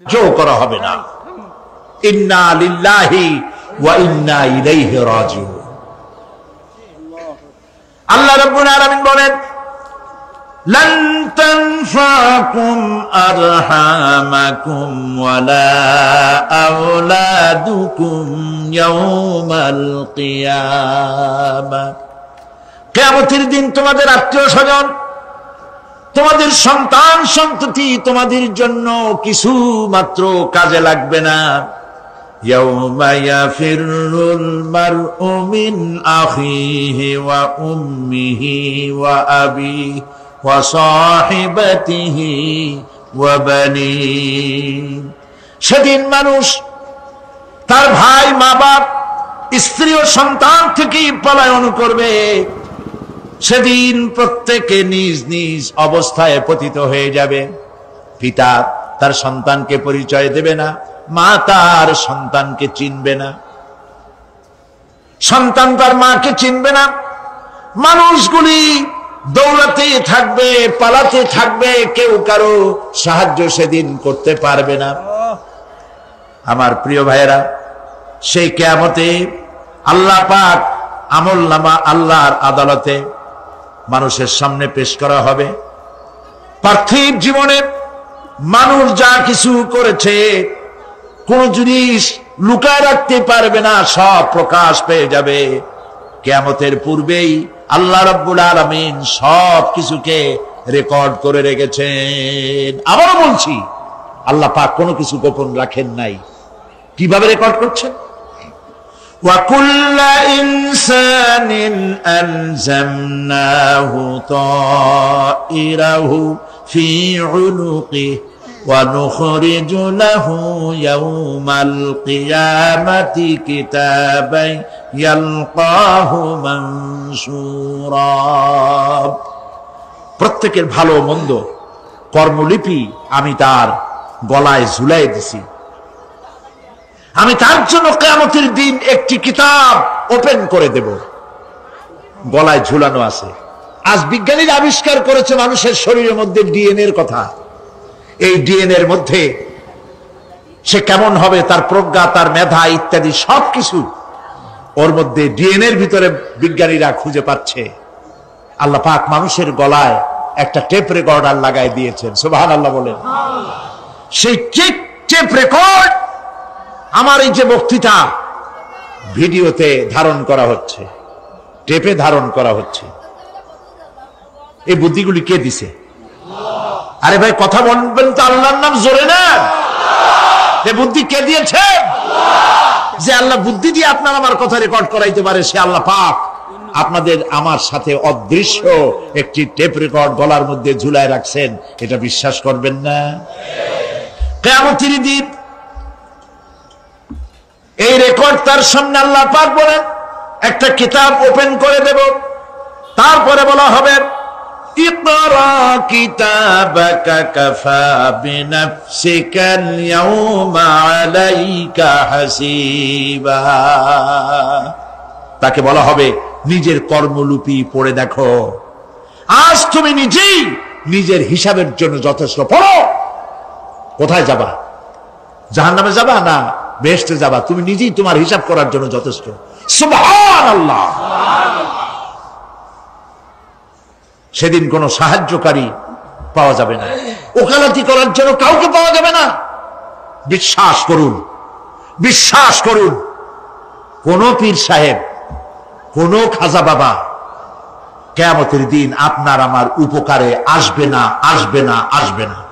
জো করা হবে না। ইন্না লিল্লাহি ওয়া ইন্না ইলাইহি রাজিউন। আল্লাহ রাব্বুল আলামিন বলেন, লান তানফাকুম আরহামাকুম ওয়ালা আওলাদুকুম ইয়াওমাল কিয়ামা। কিয়ামতের দিন তোমাদের আত্মীয়-স্বজন, তোমাদের সন্তান সন্ততি তোমাদের জন্য কিছু মাত্র কাজে লাগবে না। ইয়াউমা ইয়াফিরুল মারউ মিন আখিহি ওয়া উম্মিহি ওয়া আবিহি ওয়া সাহিবাতিহি ওয়া বানিহি। সেদিন মানুষ তার ভাই, মা বাপ, স্ত্রী ও সন্তান থেকে পলায়ন করবে। সেদিন প্রত্যেকে নিজ নিজ অবস্থায় পতিত হয়ে যাবে। পিতা তার সন্তানকে পরিচয় দেবে না, মা তার সন্তানকে চিনবে না, সন্তান তার মাকে চিনবে না। মানুষগুলি দৌড়াতে থাকবে, পালাতে থাকবে, কেউ কারো সাহায্য সেদিন করতে পারবে না। আমার প্রিয় ভাইয়েরা, সেই কিয়ামতে আল্লাহ পাক আমলনামা আল্লাহর আদালতে মানুষের সামনে পেশ করা হবে। পার্থিব জীবনে মানুষ যা কিছু করেছে কোন জিনিস লুকায় রাখতে পারবে না, সব প্রকাশ পেয়ে যাবে। কিয়ামতের পূর্বেই আল্লাহ রাব্বুল আলামিন সব কিছুকে রেকর্ড করে রেখেছেন। আবারও বলছি, আল্লাহ পাক কোনো কিছু গোপন রাখেন নাই। কিভাবে রেকর্ড করছেন? وَكُلَّ إِنسَانٍ أَلْزَمْنَاهُ طَائِرَهُ فِي عُنُقِهِ وَنُخْرِجُ لَهُ يَوْمَ الْقِيَامَةِ كِتَابًا يَلْقَاهُ مَنشُورًا। প্রত্যেকের ভালো মন্দ কর্মলিপি আমি তার গলায় ঝুলাই দিছি। আমি তার জন্য কিয়ামতের দিন একটি কিতাব ওপেন করে দেব, গলায় ঝুলানো আছে। আজ বিজ্ঞানীরা আবিষ্কার করেছে মানুষের শরীরের মধ্যে ডিএনএ এর কথা। এই ডিএনএ এর মধ্যে সে কেমন হবে, তার প্রজ্ঞা, তার মেধা ইত্যাদি সবকিছু ওর মধ্যে ডিএনএ এর ভিতরে বিজ্ঞানীরা খুঁজে পাচ্ছে। আল্লাহ পাক মানুষের গলায় একটা টেপ রেকর্ডার লাগাই দিয়েছেন। সুবহানাল্লাহ বলেন। সেই টেপ রেকর্ড আমার এই যে বক্তৃতা ভিডিওতে ধারণ করা হচ্ছে, টেপে ধারণ করা হচ্ছে। এই বুদ্ধিগুলি কে দিছে? আরে ভাই, কথা বলবেন তো আল্লাহর নাম জোরে না। এই বুদ্ধি কে দিয়েছে? যে আল্লাহ বুদ্ধি দিয়ে আপনার আমার কথা রেকর্ড করাইতে পারে, সে আল্লাহ পাক আপনাদের আমার সাথে অদৃশ্য একটি টেপ রেকর্ড গলার মধ্যে ঝুলায় রাখছেন। এটা বিশ্বাস করবেন না? কিয়ামতের দিন এই রেকর্ড তার সামনে আল্লাহ পাক বলেন একটা কিতাব ওপেন করে দেব। তারপরে বলা হবে, ইকরা কিতাবাকা কাফা বিনাফসিকাল ইয়াওমা আলাইকা হাসিবা। তাকে বলা হবে, নিজের কর্মলিপি পড়ে দেখো। আজ তুমি নিজেই নিজের হিসাবের জন্য যথেষ্ট। পড়ো। কোথায় যাবা? জাহান্নামে যাবা না বেহেশতে যাবা? তুমি নিজেই তোমার হিসাব করার জন্য যথেষ্ট। সুবহানাল্লাহ। সেদিন কোনো সাহায্যকারী পাওয়া যাবে না, ওকালতি করার জন্য কাউকে পাওয়া যাবে না। বিশ্বাস করুন, বিশ্বাস করুন, কোন পীর সাহেব, কোন খাজা বাবা কিয়ামতের দিন আপনার আমার উপকারে আসবে না, আসবে না, আসবে না।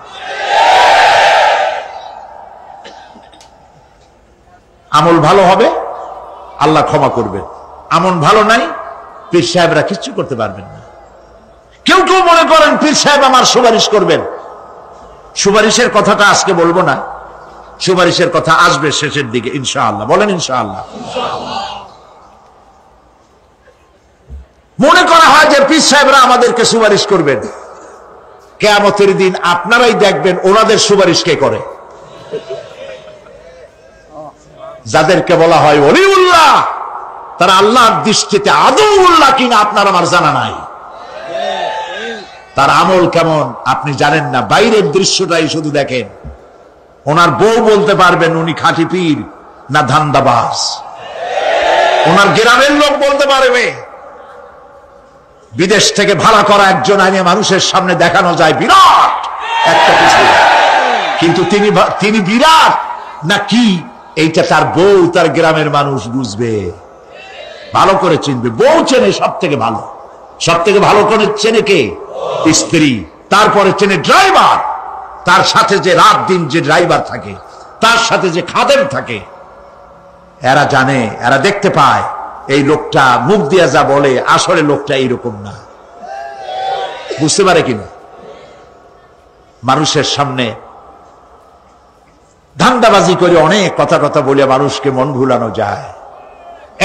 আমল ভালো হবে, আল্লাহ ক্ষমা করবে। আমল ভালো নাই, পীর সাহেবরা কিচ্ছু করতে পারবেন না। কেউ কেউ মনে করেন পীর সাহেব আমার সুপারিশ করবেন। সুপারিশের কথাটা আজকে বলবো না, সুপারিশের কথা আসবে শেষের দিকে ইনশাআল্লাহ। বলেন ইনশাআল্লাহ। মনে করা হয় যে পীর সাহেবরা আমাদেরকে সুপারিশ করবেন। কিয়ামতের দিন আপনারাই দেখবেন ওনাদের সুপারিশ কে করে। যাদেরকে বলা হয় ওলিউল্লাহ, তারা আল্লাহর দৃষ্টিতে আদৌল্লাহ কিনা আপনার আমার জানা নাই। তার আমল কেমন আপনি জানেন না, বাইরের দৃশ্যটাই শুধু দেখেন। ওনার বউ বলতে পারবেন উনি খাঁটি পীর না ধান্দাবাজ। ওনার গ্রামের লোক বলতে পারবে। বিদেশ থেকে ভাড়া করা একজন আইনে মানুষের সামনে দেখানো যায় বিরাট একটা কিছু, কিন্তু তিনি বিরাট না কি এইটা তার বউ তার গ্রামের মানুষ বুঝবে, ভালো করে চিনবে। বউ চেনে সব থেকে ভালো, সব থেকে ভালো করে চেনে কে? স্ত্রী। তারপরে চেনে ড্রাইভার, তার সাথে যে রাত দিন যে ড্রাইভার থাকে, তার সাথে যে খাদেম থাকে। এরা জানে, এরা দেখতে পায় এই লোকটা মুখ দিয়া যা বলে আসলে লোকটা এইরকম না। বুঝতে পারে কিনা? মানুষের সামনে ধান্দাবাজি করে অনেক কথা বলে মানুষকে মন ভুলানো যায়।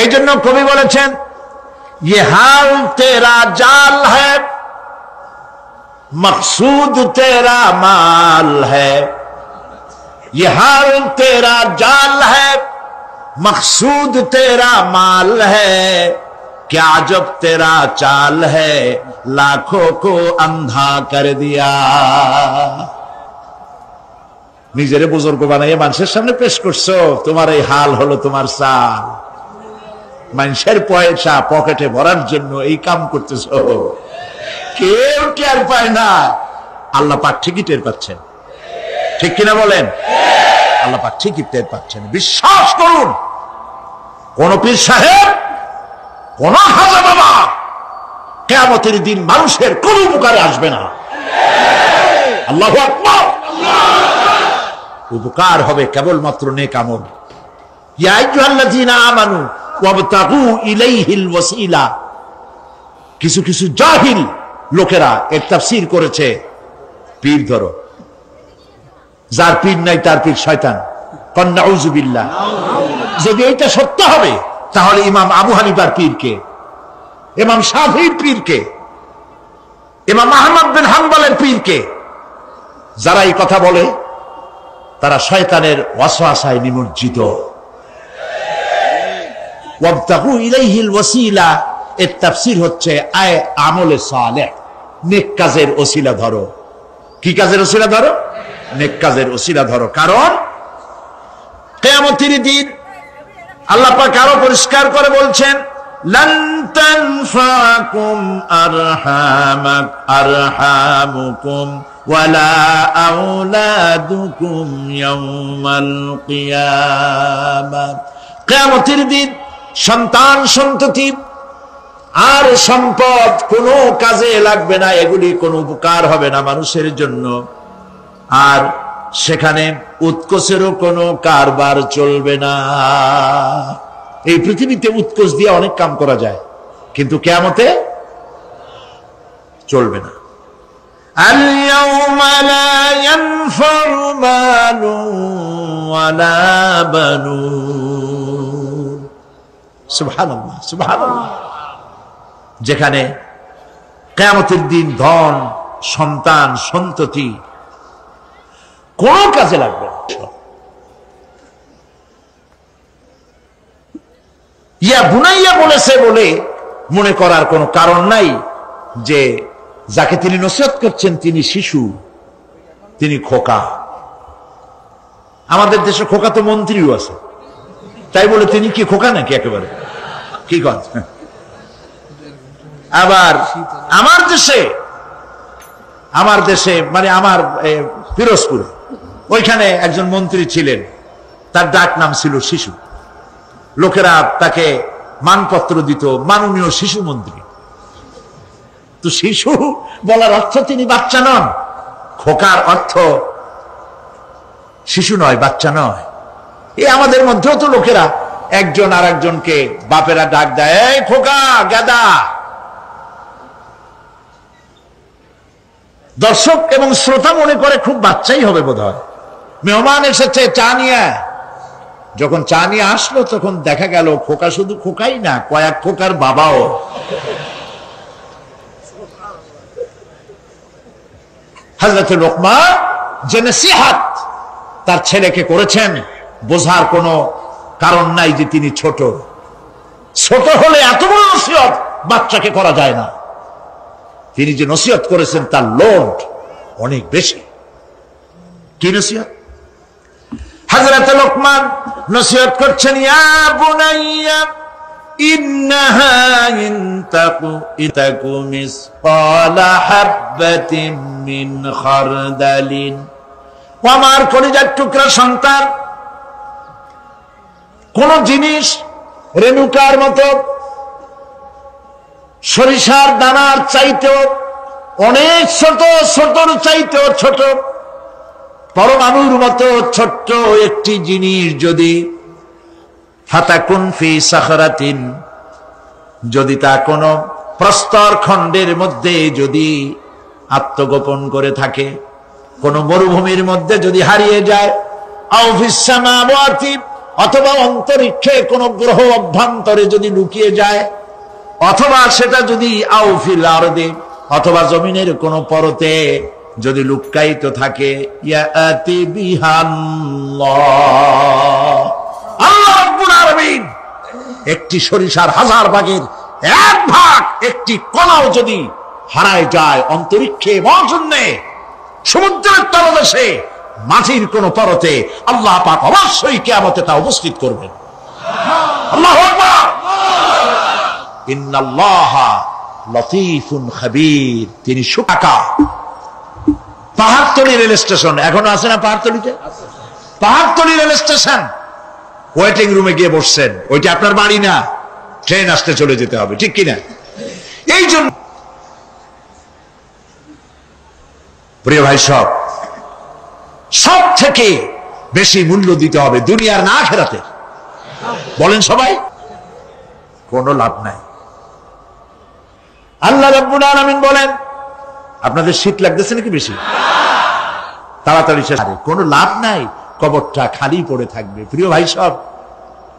এই জন্য কবি বলেছেন, ये हाल तेरा जाल है मकसूद तेरा माल है, ये हाल तेरा जाल है मकसूद तेरा माल है, क्या जब तेरा चाल है लाखों को अंधा कर दिया। নিজেরে বুজুর্গ বানাইয়া মানুষের সামনে পেশ করছো, তোমার এই হাল হলো তোমার চাল। মানুষের পয়সা পকেটে ভরার জন্য এই কাম করতেছো, কেউ টের পায় না, আল্লাহ পাক ঠিকই টের পাচ্ছেন। ঠিক কিনা বলেন? আল্লাহ পাক ঠিকই টের পাচ্ছেন। বিশ্বাস করুন, কোন পীর সাহেব, কোন খাজা বাবা কিয়ামতের দিন মানুষের কোন উপকারে আসবে না। আল্লাহু আকবার। উপকার হবে কেবলমাত্র নেক আমল। ইয়া আইয়ুহাল্লাযীনা আমানু ওয়াবতাগু ইলাইহিল ওয়াসিলা। কিছু কিছু জাহিল লোকেরা এর তাফসীর করেছে, পীর ধরো, যার পীর নাই তার পীর শয়তান। কন নাউযু বিল্লাহ। যদি এটা সত্য হবে তাহলে ইমাম আবু হানিফার পীর কে? ইমাম শাফিঈর পীর কে? ইমাম আহমদ বিন হাম্বলের পীর কে? যারা এই কথা বলে তারা শয়তানের ওয়াসওয়াসায় নিমজ্জিত। ওয়াবতাগু ইলাইহিল ওয়াসিলা এর তাফসীর হচ্ছে আয় আমলে সালেহ, নেক কাজের ওসিলা ধরো। কি কাজের ওসিলা ধরো? নেক কাজের ওসিলা ধরো। কারণ কিয়ামতের দিন আল্লাহ পাক আরো পরিষ্কার করে বলছেন, লান তানফাকুম আরহামুকুম ওয়ালা আওলাদুকুম ইয়াউমাল কিয়ামাহ। কিয়ামতের দিন সন্তান সন্ততি আর সম্পদ কোনো কাজে লাগবে না, এগুলি কোনো উপকার হবে না মানুষের জন্য। আর সেখানে উৎকোচেরও কোনো কারবার চলবে না। এই পৃথিবীতে উৎকোচ দিয়ে অনেক কাম করা যায়, কিন্তু কিয়ামতে চলবে না। আল ইয়াউমা লা ইয়ানফাউ মালুন ওয়ালা বানুন। সুবহানাল্লাহ, সুবহানাল্লাহ। যেখানে কিয়ামতের দিন ধন, সন্তান, সন্ততি কোন কাজে লাগবে না। ইয়া বুনাইয়া বলেছে বলে মনে করার কোনো কারণ নাই যে যাকে তিনি নসিহত করছেন তিনি শিশু, তিনি খোকা। আমাদের দেশে খোকা তো মন্ত্রীও আছে, তাই বলে তিনি কি খোকা নাকি? একেবারে কি কথা। আবার আমার দেশে মানে আমার পিরোজপুরে ওইখানে একজন মন্ত্রী ছিলেন, তার ডাক নাম ছিল শিশু। লোকেরা তাকে মানপত্র দিত মাননীয় শিশু মন্ত্রী। তো শিশু বলার অর্থ তিনি বাচ্চা নন, খোকার অর্থ শিশু নয়, বাচ্চা নয়। এই আমাদের মধ্যেও তো লোকেরা একজন আর একজনকে বাপেরা ডাক দেয়, এই খোকা, গাদা। দর্শক এবং শ্রোতা মনে করে খুব বাচ্চাই হবে বোধ হয়। মেহমান এসেছে, চা নিয়ে। যখন চা নিয়ে আসলো তখন দেখা গেল খোকা শুধু খোকাই না, কয়েক খোকার বাবাও। হযরত লোকমান যে নসিহত তার ছেলেকে করেছেন, বোঝার কোনো কারণ নাই যে তিনি ছোট। ছোট হলে এত বড় নসিহত বাচ্চাকে করা যায় না। তিনি যে নসিহত করেছেন তার লোড অনেক বেশি। কি নসিহত? লোকমান নসিহত করছেন, ইয়া বুনাইয়া ইন্নাহা ইনতাকু মিসকালা হাববাতিন মিন খারদালিন। ও আমার কলিজার টুকরা সন্তান, কোন জিনিস রেণুকার মতো, সরিষার দানার চাইতেও অনেক ছোট, ছোটর চাইতেও ছোট, পরমাণুর মতো ছোট্ট একটি জিনিস যদি ফাতাকুন ফি সাখরাতিন, যদি তা কোন প্রস্তর খণ্ডের মধ্যে যদি আত্মগোপন করে থাকে, কোন মরুভূমির মধ্যে যদি হারিয়ে যায়, আও ফিস সামাওয়াতি, অথবা অন্তরিক্ষে কোন গ্রহ অভ্যন্তরে যদি লুকিয়ে যায়, অথবা সেটা যদি আও ফিল আরদি, অথবা জমিনের কোন পরতে যদি লুক্কায়িত থাকে, ইয়াতি বিহাল্লাহ, আল্লাহ রাব্বুল আলামিন একটি সরিষার 1000 ভাগের 1 ভাগ, একটি কণাও যদি হারায় যায় অন্তরিক্ষে, মহাশূন্যে, সমুদ্রের তলদেশে, মাটির কোন পরতে, আল্লাহ পাক অবশ্যই কিয়ামতে তা উপস্থিত করবেন। আল্লাহু আকবার। ইন্নাল্লাহা লতীফুন খাবীর, তিনি সুকাকা। পাহাড়তলি রেল স্টেশন এখনো আছে না? পাহাড়তলিতে পাহাড়তলি রেল স্টেশন, ওয়েটিং রুমে গিয়ে বসছেন, ওইটা আপনার বাড়ি না, ট্রেন আসতে চলে যেতে হবে, ঠিক কিনা? এই জন্য প্রিয় ভাই, সব থেকে বেশি মূল্য দিতে হবে দুনিয়ার না আখিরাতের। বলেন সবাই, কোনো লাভ নাই। আল্লাহ রাব্বুল আলামিন বলেন, আপনাদের শীত লাগতেছে নাকি বেশি? তাড়াতাড়ি শেষ, কোনো লাভ নাই, কবরটা খালি পড়ে থাকবে। প্রিয় ভাই,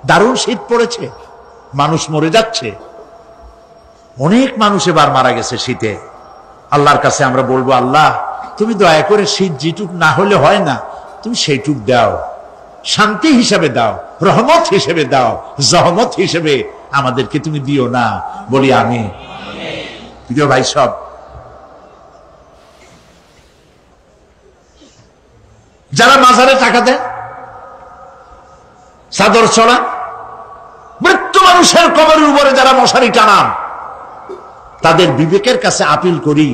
দারুণ শীত পড়েছে, মানুষ মরে যাচ্ছে, অনেক মানুষ এবার মারা গেছে শীতে। আল্লাহর কাছে আমরা বলবো, আল্লাহ তুমি দয়া করে শীত যেটুক না হলে হয় না, তুমি সেইটুক দাও, শান্তি হিসেবে দাও, রহমত হিসেবে দাও, জহমত হিসেবে আমাদেরকে তুমি দিও না। বলি আমি। প্রিয় ভাই, যারা মাজারে টাকা দেন, চাদর চড়া, মৃত্যু মানুষের কবরের উপরে যারা মশারি টানান, তাদের বিবেকের কাছে আপিল করি,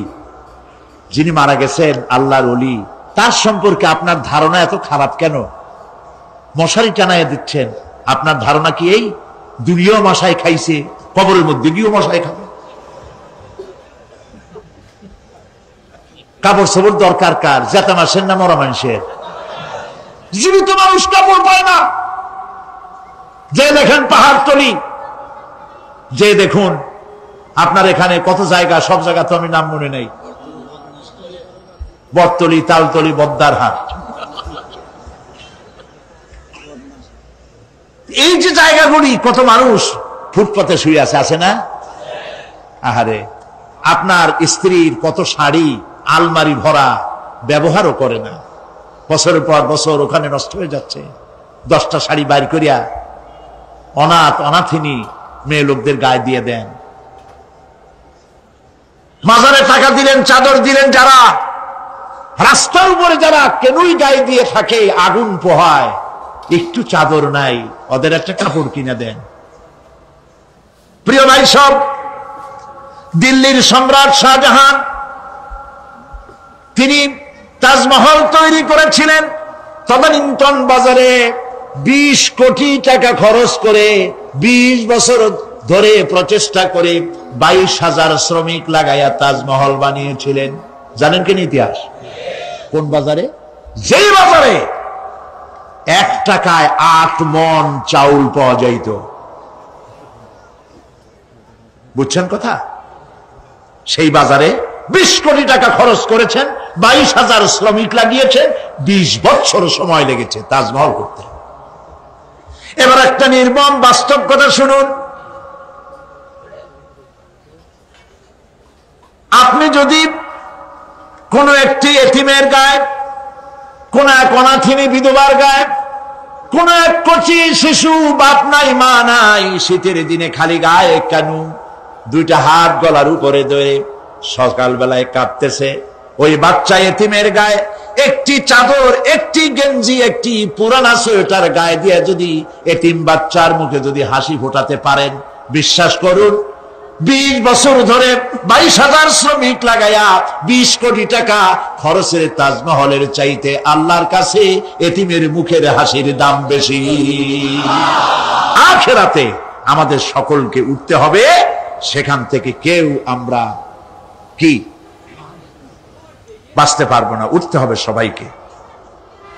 যিনি মারা গেছেন আল্লাহর ওলি, তার সম্পর্কে আপনার ধারণা এত খারাপ কেন? মশারি টানায় দিচ্ছেন, আপনার ধারণা কি এই দুনিয়াও মশাই খাইছে, কবরের মধ্যে গিয়েও মশাই খাবে? কাপড় সবর দরকার কার? জেতা মাসের না মরা মানুষের? জীবিত মানুষ কাপড় পায় না। যে দেখেন পাহাড়তলি, যে দেখুন আপনার এখানে কত জায়গা, সব জায়গা তো আমি নাম মনে নেই, বটতলি, তালতলি, বদ্দারহাট, এই যে জায়গাগুলি, কত মানুষ ফুটপাতে শুয়ে আছে না? আহারে, আপনার স্ত্রীর কত শাড়ি আলমারি ভরা, ব্যবহারও করে না, বছরের পর বছর ওখানে নষ্ট হয়ে যাচ্ছে। 10টা শাড়ি বাইর করিয়া অনাথ অনাথিনী মেয়ে লোকদের গায়ে দিয়ে দেন। মাজারে টাকা দিলেন, চাদর দিলেন, যারা রাস্তার উপরে যারা কেনই গায়ে দিয়ে থাকে, আগুন পোহায়, একটু চাদর নাই, ওদের একটা কাপড় কিনে দেন। প্রিয় ভাই, দিল্লির সম্রাট শাহজাহান, তিনি তাজমহল তৈরি করেছিলেন তদানীন্তন বাজারে 20 কোটি টাকা খরচ করে, 20 বছর ধরে প্রচেষ্টা করে 22,000 শ্রমিক লাগাইয়া তাজমহল বানিয়েছিলেন। জানেন কিনা ইতিহাস? কোন বাজারে? যেই বাজারে 1 টাকায় 8 মণ চাউল পাওয়া যাইত। বুঝছেন কথা? সেই বাজারে 20 কোটি টাকা খরচ করেছেন, 22,000 শ্রমিক লাগিয়েছেন, 20 বছর সময় লেগেছে তাজমহল করতে। এবার একটা নির্মম বাস্তব কথা শুনুন। আপনি যদি কোন একটি এতিমের গায়ে, কোন এক অনাথিনী বিধবার গায়ে, কোন এক কচি শিশু, বাপ নাই মা নাই, শীতের দিনে খালি গায়ে কেন 2টা হাত গলার উপরে ধরে সকালবেলায় কাঁপতেছে, ওই বাচ্চা এতিমের গায়ে একটি চাদর, একটি গেঞ্জি, একটি পুরানা সোয়েটার গায়ে দিয়ে যদি এতিম বাচ্চার মুখে যদি হাসি ফোটাতে পারেন, বিশ্বাস করুন 20 বছর ধরে 22,000 শ্রমিক লাগাইয়া 20 কোটি টাকা খরচের তাজমহলের চাইতে আল্লাহর কাছে এতিমের মুখের হাসির দাম বেশি। আখিরাতে আমাদের সকলকে উঠতে হবে, সেখান থেকে কেউ আমরা কি বাঁচতে পারবো না, উঠতে হবে সবাইকে।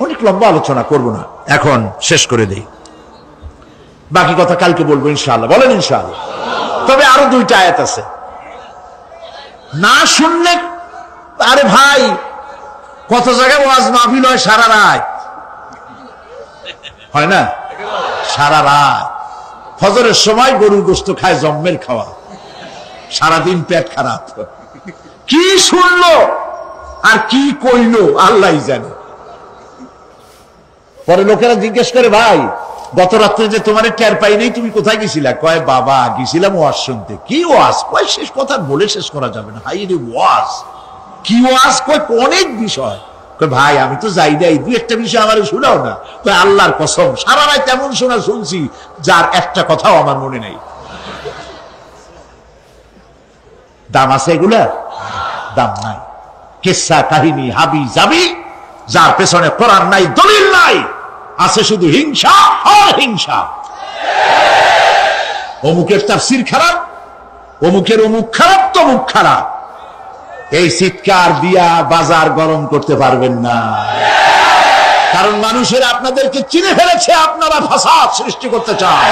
অনেক লম্বা আলোচনা করব না, এখন শেষ করে দেই, বাকি কথা কালকে বলবো ইনশাআল্লাহ। বলেন ইনশাআল্লাহ। তবে আরো 2টা আয়াত আছে, না শুনলে, আরে ভাই কত জায়গায় ওয়াজ মাহফিল হয় সারা রাত, হয় না? সারা রাত ফজরের সময় গরুর গোশত খায়, জম্মের খাওয়া, সারাদিন পেট খারাপ, কি শুনলো আর কি কইলো আল্লাহই জানে। পরে লোকেরা জিজ্ঞেস করে, ভাই গত রাত্রে যে তোমার টের পাই নেই, তুমি কোথায় গেছিলা? কয় বাবা গেছিলাম ওয়াজ শুনতে। কি ওয়াজ? কয় শেষ কথা বলে শেষ করা যাবে না। হাই রে ওয়াজ, কি ওয়াজ? কয় অনেক বিষয়। কয় ভাই আমি তো যাই নাই, 2-1টা বিষয় আমার শোনাও না। কয় আল্লাহর কসম সারা রাত তেমন শোনা শুনছি যার একটা কথাও আমার মনে নেই। দাম আছে এগুলা? দাম নাই। কিসসা কাহিনী হাবি যাবি, যার পেছনে কোরআন নাই, দলিল নাই, আছে শুধু হিংসা আর হিংসা। অমুকের তাফসীর খারাপ, অমুকের অমুক খারাপ, তমুক খারাপ, এই চিৎকার দিয়া বাজার গরম করতে পারবেন না। কারণ মানুষের আপনাদেরকে চিনে ফেলেছে, আপনারা ফাসাদ সৃষ্টি করতে চান,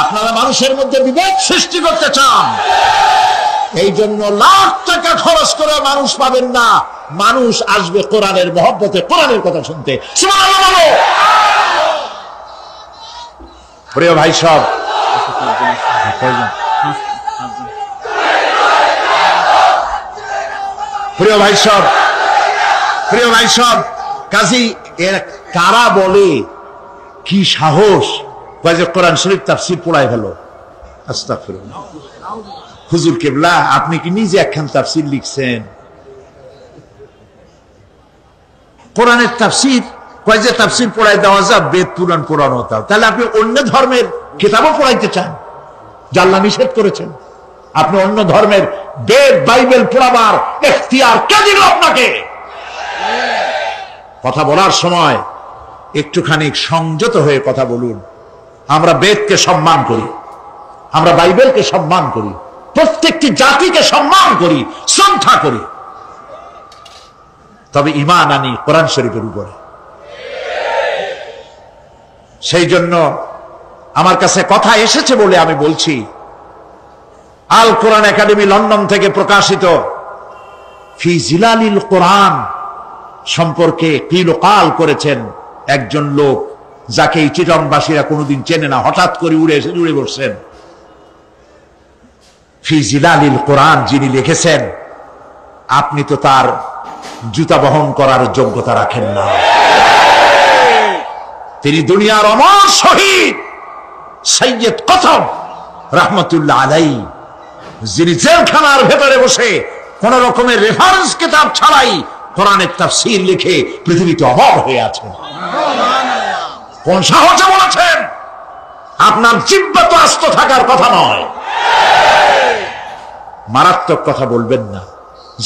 আপনারা মানুষের মধ্যে বিভেদ সৃষ্টি করতে চান। এই জন্য লাখ টাকা খরচ করে মানুষ পাবেন না, মানুষ আসবে কোরআনের মহব্বতে, কোরআনের কথা শুনতে। সুবহানাল্লাহ। প্রিয় ভাই সব, প্রিয় ভাই সব, প্রিয় ভাই সব, কাজী এর কারা বলে কি সাহস যে কোরআন শরীফ তাফসীর পড়ায় গেল? আস্তাগফিরুল্লাহ। হুজুর কেবলা আপনি কি নিজে একখান তাফসীর লিখছেন? কোরআনের তাফসীর কয় যে তাফসীর পড়ায় দেওয়া যায়, বেদ পুরাণ পড়ানো হতো। তাহলে আপনি অন্য ধর্মের কিতাবও পড়াইতে চান, যা আল্লাহ নিষেধ করেছেন? আপনি অন্য ধর্মের বেদ বাইবেল পড়াবার এখতিয়ার কে দিল আপনাকে? কথা বলার সময় একটুখানি সংযত হয়ে কথা বলুন। আমরা বেদকে সম্মান করি, আমরা বাইবেলকে সম্মান করি, প্রত্যেকটি জাতিকে সম্মান করি, শ্রদ্ধা করি, তবে ঈমান আনি কোরআন শরীফের উপরে। সেই জন্য আমার কাছে কথা এসেছে বলে আমি বলছি, আল কোরআন একাডেমি লন্ডন থেকে প্রকাশিত ফি জিলালিল কোরআন সম্পর্কে কিলকাল করেছেন একজন লোক, যাকে এই চিটংবাসীরা কোনোদিন চেনে না, হঠাৎ করে উড়ে এসে জুড়ে বসছেন। ফি জিলালিল কোরআন যিনি লিখেছেন, আপনি তো তার জুতা বহন করার যোগ্যতা রাখেন না। তিনি দুনিয়ার অমর শহীদ সৈয়দ কতব রাহমাতুল্লাহ আলাইহি, যিনি জেলখানার ভেতরে বসে কোন রকমের রেফারেন্স কিতাব ছাড়াই কোরআনের তাফসীর লিখে পৃথিবীতে অমর হয়ে আছেন। কোন সাহসে বলেছেন? আপনার জিহ্বা তো আস্ত থাকার কথা নয়। মারাত্মক কথা বলবেন না,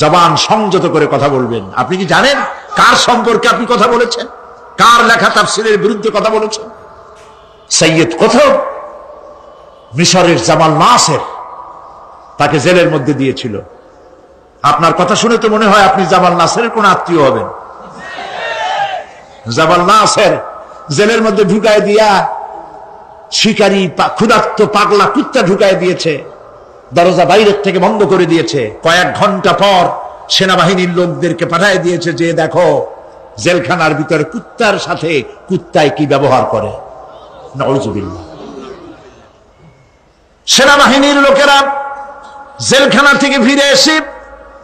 জবান সংযত করে কথা বলবেন। আপনি কি জানেন কার সম্পর্কে আপনি কথা বলেছেন? কার লেখা তাফসীরের বিরুদ্ধে কথা বলেছেন? সৈয়দ কতব, মিশরের জামাল নাসের তাকে জেলের মধ্যে দিয়েছিল। আপনার কথা শুনে তো মনে হয় আপনি জামাল নাসেরের কোন আত্মীয় হবেন। জামাল নাসের জেলের মধ্যে ঢুকায় দিয়া শিকারী ক্ষুধার্ত পাগলা কুত্তা ঢুকায় দিয়েছে, দরজা বাইরের থেকে বন্ধ করে দিয়েছে। কয়েক ঘন্টা পর সেনাবাহিনীর লোকদেরকে পাঠিয়ে দিয়েছে যে দেখো জেলখানার ভিতরে কুত্তার সাথে কুত্তায় কি ব্যবহার করে। নাউযুবিল্লাহ। সেনাবাহিনীর লোকেরা জেলখানা থেকে ফিরে এসে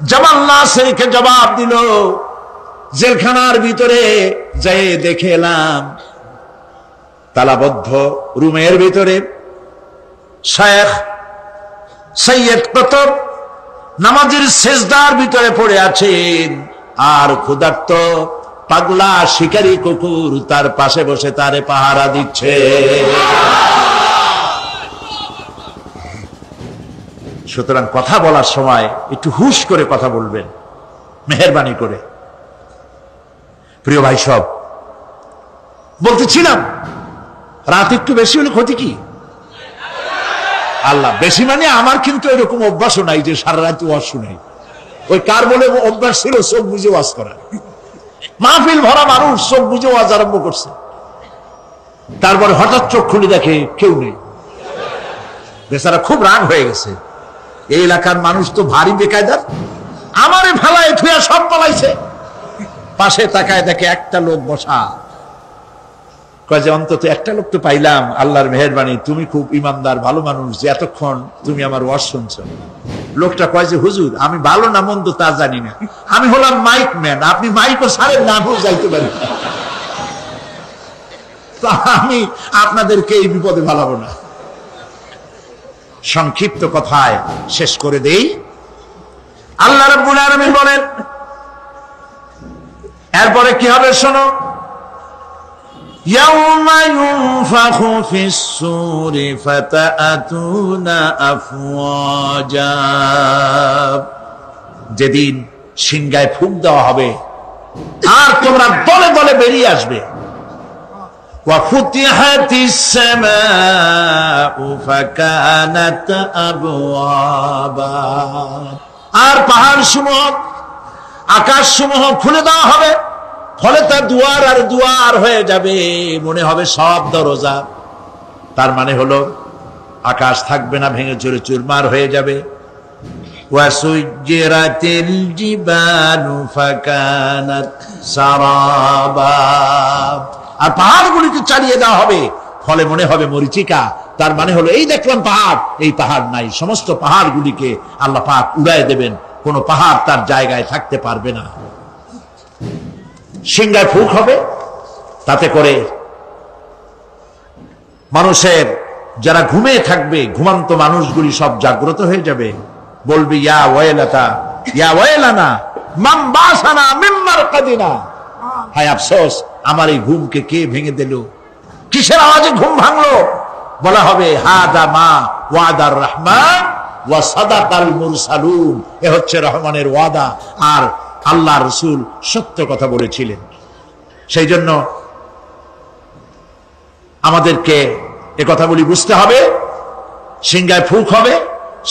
জামাল নাসেরকে জবাব দিল, জেলখানার ভিতরে যাই দেখে এলাম তালাবদ্ধ রুমের ভিতরে শেখ সৈয়দ কতব নামাজের সেজদার ভিতরে পড়ে আছেন। আর ক্ষুধার্ত পাগলা শিকারী কুকুর তার পাশে বসে তারে পাহারা দিচ্ছে। সুতরাং কথা বলার সময় একটু হুশ করে কথা বলবেন, মেহেরবানি করে। প্রিয় ভাই সব, বলতেছিলাম রাত একটু বেশি হলে ক্ষতি কি? আল্লাহ বেশি মানে আমার কিন্তু এরকম অভ্যাসও নাই যে সারা রাত ওয়াজ শুনাই। ওই কার বলে অভ্যাস ছিল চোখ বুঝে ওয়াজ করা। মাহফিল ভরা মানুষ চোখ বুঝে ওয়াজ আরম্ভ করছে, তারপরে হঠাৎ চোখ খুলে দেখে কেউ নেই। বেচারা খুব রাগ হয়ে গেছে। এই এলাকার মানুষ তো ভারী বেকায়দার, আমারে ফেলায় থুয়া সব পালাইছে। পাশে তাকায় দেখে একটা লোক বসা। কয় যে অন্তত একটা লোক তো পাইলাম, আল্লাহর মেহেরবানি, তুমি খুব ইমানদার ভালো মানুষ যে এতক্ষণ তুমি আমার ওয়াজ শুনছো। লোকটা কয় যে হুজুর আমি ভালো না মন্দ তা জানি না, আমি হলাম মাইক ম্যান, আপনি মাইকও সারেন না যাইতে পারি, তা আমি আপনাদেরকে এই বিপদে ভালাবো না। সংক্ষিপ্ত কথায় শেষ করে দেই। আল্লাহ রাব্বুল আলামিন বলেন এরপরে কি হবে শোনো। ইয়াউমা ইউনফাখু ফিস-সূরি ফাতাআতুনা আফওয়াজা, যেদিন সিংহায় ফুঁক দেওয়া হবে আর তোমরা দলে দলে বেরিয়ে আসবে। ওয়া ফুতিহাতিস সামাউ ফাকানাত আবওয়াবা, আর পাহাড় সমূহ আকাশ সমূহ খুলে দেওয়া হবে, ফলে তা দুয়ার আর দুয়ার হয়ে যাবে, মনে হবে সব দরজা। তার মানে হলো আকাশ থাকবে না, ভেঙে চুরে চুরমার হয়ে যাবে। ওয়াসুজ্জিরাতিল জিবালু ফাকানাত সারাবা, আর পাহাড়গুলিকে চালিয়ে দেওয়া হবে, ফলে মনে হবে মরিচিকা। তার মানে হলো এই দেখলাম পাহাড়, এই পাহাড় নাই, সমস্ত পাহাড়গুলিকে আল্লাহ পাক উড়ায় দেবেন, কোনো পাহাড় তার জায়গায় থাকতে পারবে না। সিংহায় ফুঁক হবে, তাতে করে মানুষের যারা ঘুমিয়ে থাকবে, ঘুমান্ত মানুষগুলি সব জাগ্রত হয়ে যাবে, বলবে ইয়া ওয়াইলাতা ইয়া ওয়াইলানা মান বাসানা মিন মারকাদিনা, হায় আফসোস আমার এই ঘুমকে কে ভেঙে দিল, কিসের আওয়াজে ঘুম ভাঙলো? বলা হবে হাদা মা ওয়াদার রহমান ওয়া সাদাকাল মুরসালুন, এ হচ্ছে রহমানের ওয়াদা আর আল্লাহ রাসূল সত্য কথা বলেছিলেন। সেই জন্য আমাদেরকে এ কথাগুলি বুঝতে হবে। সিংহায় ফুঁক হবে,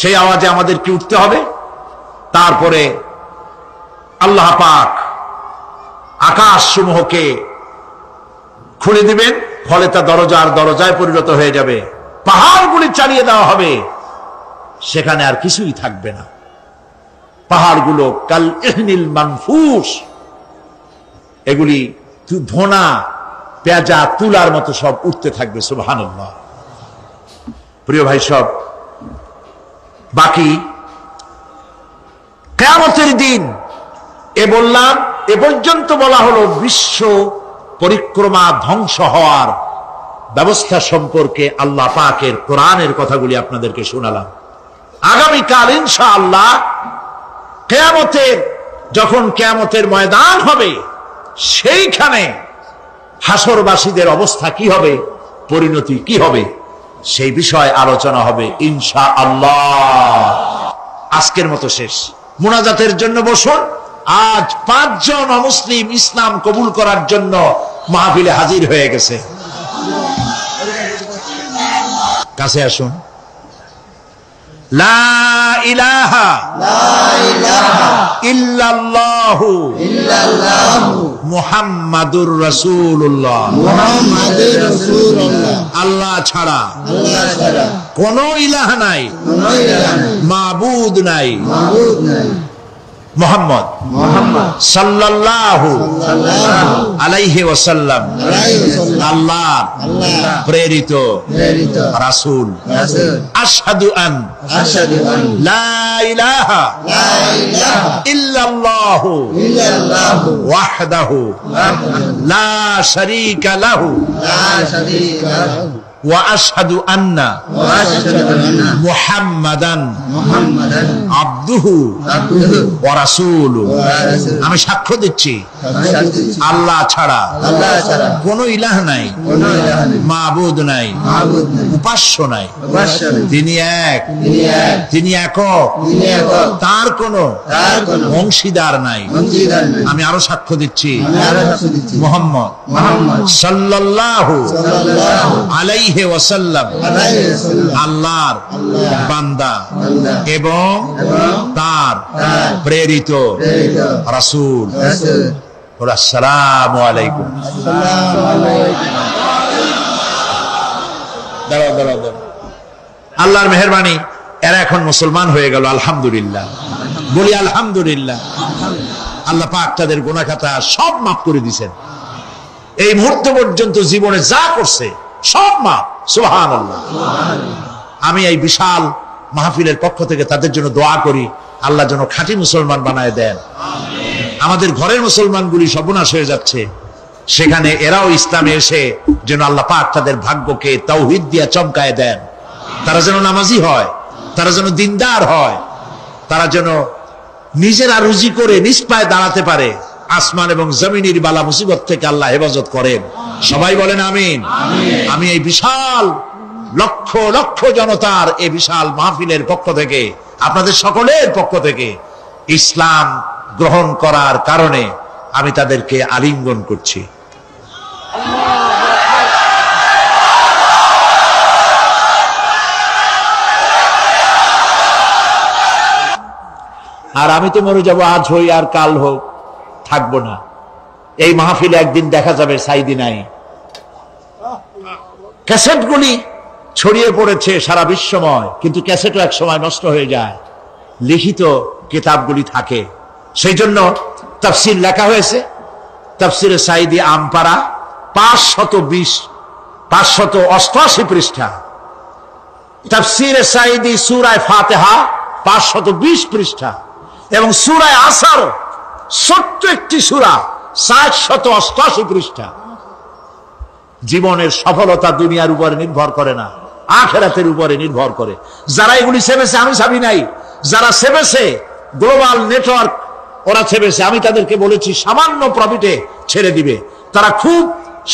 সেই আওয়াজে আমাদেরকে উঠতে হবে। তারপরে আল্লাহ পাক আকাশ সমূহকে খুলে দিবেন, ফলে তা দরজার দরজায় পরিণত হয়ে যাবে। পাহাড়গুলি চালিয়ে দেওয়া হবে, সেখানে আর কিছুই থাকবে না। পাহাড়গুলো কাল ইহনিল মানফুস, এগুলি ধোনা পেঁজা তুলার মতো সব উঠতে থাকবে। সুবহানাল্লাহ। প্রিয় ভাই সব, বাকি কিয়ামতের দিন এ বললাম, এ পর্যন্ত বলা হলো বিশ্ব পরিক্রমা ধ্বংস হওয়ার ব্যবস্থা সম্পর্কে আল্লাহ পাকের কোরআনের কথাগুলি আপনাদেরকে শোনালাম। আগামীকাল ইনশাআল্লাহ কিয়ামতের যখন কিয়ামতের ময়দান হবে, সেইখানে হাসরবাসীদের অবস্থা কি হবে, পরিণতি কি হবে, সেই বিষয়ে আলোচনা হবে ইনশাআল্লাহ। আজকের মতো শেষ। মুনাজাতের জন্য বসুন। আজ 5 জন অমুসলিম ইসলাম কবুল করার জন্য মাহফিলে হাজির হয়ে গেছে। কাছে আসুন। লা ইলাহা ইল্লাল্লাহু মুহাম্মাদুর রাসূলুল্লাহ। আল্লাহ ছাড়া কোন ইলাহ নাই, মাবুদ নাই। মুহাম্মদ সাল্লাল্লাহু আলাইহি ওয়াসাল্লাম আল্লাহর প্রেরিত রাসূল। আশহাদু আন লা ইলাহা ইল্লাল্লাহু ওয়াহদাহু লা শারীকা লাহু ওয়া আশহাদু আন্না মুহাম্মাদান আবদুহু ওয়া রাসূলুহু, আমি সাক্ষ্য দিচ্ছি আল্লাহ ছাড়া কোন ইলাহ নাই, মাবুদ নাই, উপাস্য নাই, তিনি এক, তিনি একক, তার কোনো অংশীদার নাই। আমি আরো সাক্ষ্য দিচ্ছি মুহাম্মদ সাল্লাল্লাহু আলাইহি ওয়াসাল্লাম আল্লাহর বান্দা এবং তার প্রেরিত রাসূল। আসসালামু আলাইকুম। আল্লাহর মেহেরবানি, এরা এখন মুসলমান হয়ে গেল, আলহামদুলিল্লাহ। বলি আলহামদুলিল্লাহ। আল্লাহ পাক তাদের গুনাহ খাতা সব মাফ করে দিয়েছেন। এই মুহূর্ত পর্যন্ত জীবনে যা করছে সব মাফ, সুবহানাল্লাহ। আমি এই বিশাল মাহফিলের পক্ষ থেকে তাদের জন্য দোয়া করি, আল্লাহ যেন খাঁটি মুসলমান বানায় দেন। আমাদের ঘরের মুসলমানগুলি সর্বনাশ হয়ে যাচ্ছে, সেখানে এরাও ইসলামে এসে যেন আল্লাহ পাক তাদের ভাগ্যকে তাওহীদ দিয়া চমকায় দেন। তারা যেন নামাজি হয়, তারা যেন দিনদার হয়, তারা যেন নিজেরা রুজি করে নিজ পায়ে দাঁড়াতে পারে। আসমান এবং জমিনের বালা মুসিবত থেকে আল্লাহ হেফাজত করেন। সবাই বলেন আমিন। আমি এই বিশাল লক্ষ লক্ষ জনতার এই বিশাল মাহফিলের পক্ষ থেকে, আপনাদের সকলের পক্ষ থেকে ইসলাম গ্রহণ করার কারণে আমি তাদেরকে আলিঙ্গন করছি। আর আমি তো মরে যাব, আজ হই আর কাল হোক, থাকবো না। এই মাহফিলে একদিন দেখা যাবে সাইদি নাই। ক্যাসেটগুলি ছড়িয়ে পড়েছে সারা বিশ্বময়, কিন্তু ক্যাসেটও এক সময় নষ্ট হয়ে যায়, লিখিত কিতাবগুলি থাকে। সেই জন্য তাফসীর লেখা হয়েছে, তাফসীরে সাইদি আমপারা 588 পৃষ্ঠা, তাফসীরে সাইদি সূরা ফাতিহা 520 পৃষ্ঠা, এবং সূরা আসর ছোট্ট একটি সূরা 788 পৃষ্ঠা। জীবনের সফলতা দুনিয়ার উপরে নির্ভর করে না, আখিরাতের উপরে নির্ভর করে। যারা এগুলি ছেপেছে, আমি ছাপি নাই, যারা ছেপেছে গ্লোবাল নেটওয়ার্ক, ওরা ছেপেছে। আমি তাদেরকে বলেছি সামান্য প্রফিটে ছেড়ে দিবে। তারা খুব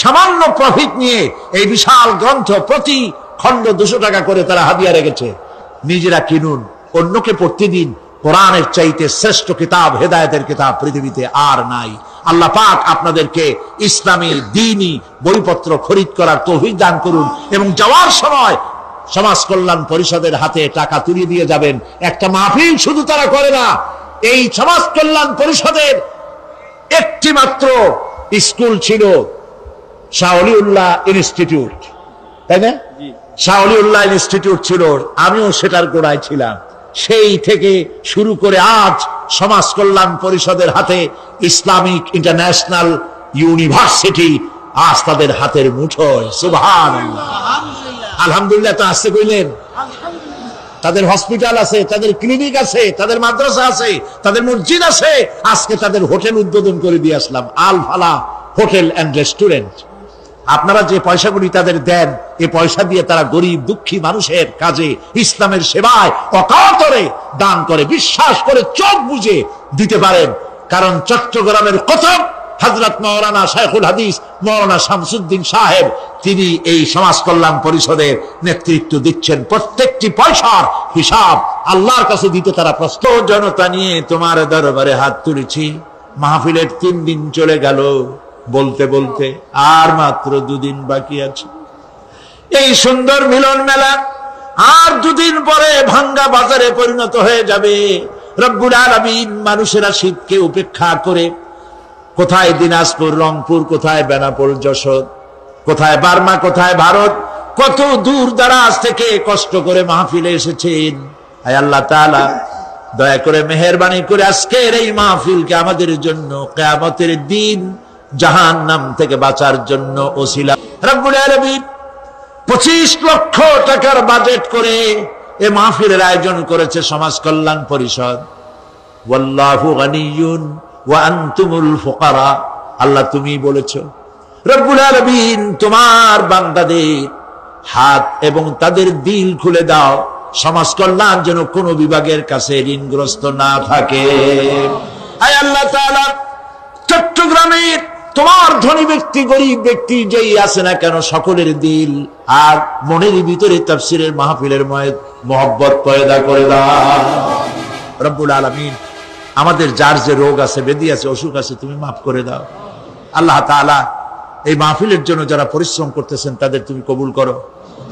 সামান্য প্রফিট নিয়ে এই বিশাল গ্রন্থ প্রতি খণ্ড 200 টাকা করে তারা হাদিয়া রেখেছে। নিজেরা কিনুন, অন্যকে পড়তে দিন। কোরআনের চাইতে শ্রেষ্ঠ কিতাব, হেদায়েতের কিতাব পৃথিবীতে আর নাই। আল্লাহ পাক আপনাদেরকে ইসলামী দ্বীনি বইপত্র খরিদ করার তৌফিক দান করুন, এবং যাওয়ার সময় সমাজ কল্যাণ পরিষদের হাতে টাকা তুলে দিয়ে যাবেন। একটা মাহফিল শুধু তারা করে না, এই সমাজ কল্যাণ পরিষদের একটি মাত্র স্কুল ছিল, শাহ ওলিউল্লাহ ইনস্টিটিউট, তাই না? শাহ ওলিউল্লাহ ইনস্টিটিউট ছিল, আমিও সেটার গোড়ায় ছিলাম। সেই থেকে শুরু করে আজ সমাজ কল্যাণ পরিষদের হাতে ইসলামিক ইন্টারন্যাশনাল ইউনিভার্সিটি আজ তাদের হাতের মুঠোয়। সুবহানাল্লাহ, আলহামদুলিল্লাহ। তো আসতে কইলেন, তাদের হসপিটাল আছে, তাদের ক্লিনিক আছে, তাদের মাদ্রাসা আছে, তাদের মসজিদ আছে। আজকে তাদের হোটেল উদ্বোধন করে দিয়ে আসলাম, আল ফালা হোটেল এন্ড রেস্টুরেন্ট। আপনারা যে পয়সাগুলি তাদের দেন, এই পয়সা দিয়ে তারা গরিব দুঃখী মানুষের কাজে, ইসলামের সেবায় অকাতরে দান করে, বিশ্বাস করে চোখ বুঝে দিতে পারেন। কারণ চট্টগ্রামের প্রথম হযরত মাওলানা শাইখুল হাদিস মাওলানা শামসুদ্দিন সাহেব, তিনি এই সমাজ কল্যাণ পরিষদের নেতৃত্ব দিচ্ছেন। প্রত্যেকটি পয়সার হিসাব আল্লাহর কাছে দিতে তারা প্রস্তুত। জনতা নিয়ে তোমার দরবারে হাত তুলেছি, মাহফিলের 3 দিন চলে গেল, বলতে বলতে আর মাত্র 2 দিন বাকি আছে। এই সুন্দর মিলন মেলা আর 2 দিন পরে ভাঙ্গা বাজারে পরিণত হয়ে যাবে। রব্বুল আলামিন মানুষেরা শীতকে উপেক্ষা করে, কোথায় দিনাজপুর, রংপুর, কোথায় বেনাপোল, যশোর, কোথায় বার্মা, কোথায় ভারত, কত দূর দারাজ থেকে কষ্ট করে মাহফিলে এসেছেন। আয় আল্লাহ তাআলা, দয়া করে মেহেরবানি করে আজকের এই মাহফিলকে আমাদের জন্য কিয়ামতের দিন জাহান্নাম থেকে বাঁচার জন্য ওসিলা। রব্বুল আলামিন 25 লক্ষ টাকার বাজেট করে এই মাহফিলের আয়োজন করেছে সমাজ কল্যাণ পরিষদ। ওয়াল্লাহু গানিয়্যুন ওয়া আনতুমুল ফুকারা। আল্লাহ তুমি বলেছো, রব্বুল আলামিন তোমার বান্দাদের হাত এবং তাদের দিল খুলে দাও, সমাজ কল্যাণ যেন কোন বিভাগের কাছে ঋণগ্রস্ত না থাকে। আয় আল্লাহ তাআলা, চট্টগ্রামের তোমার ধনী ব্যক্তি গরিব ব্যক্তি যেই আছে না কেন, সকলের দিল আর মনের ভিতরে তাফসীরের মাহফিলের মহব্বত পয়দা করে দাও রব্বুল আলামিন। আমাদের যার যে রোগ আছে, ব্যাধি আছে, অসুখ আছে, তুমি মাফ করে দাও আল্লাহ তাআলা। এই মাহফিলের জন্য যারা পরিশ্রম করতেছেন তাদের তুমি কবুল করো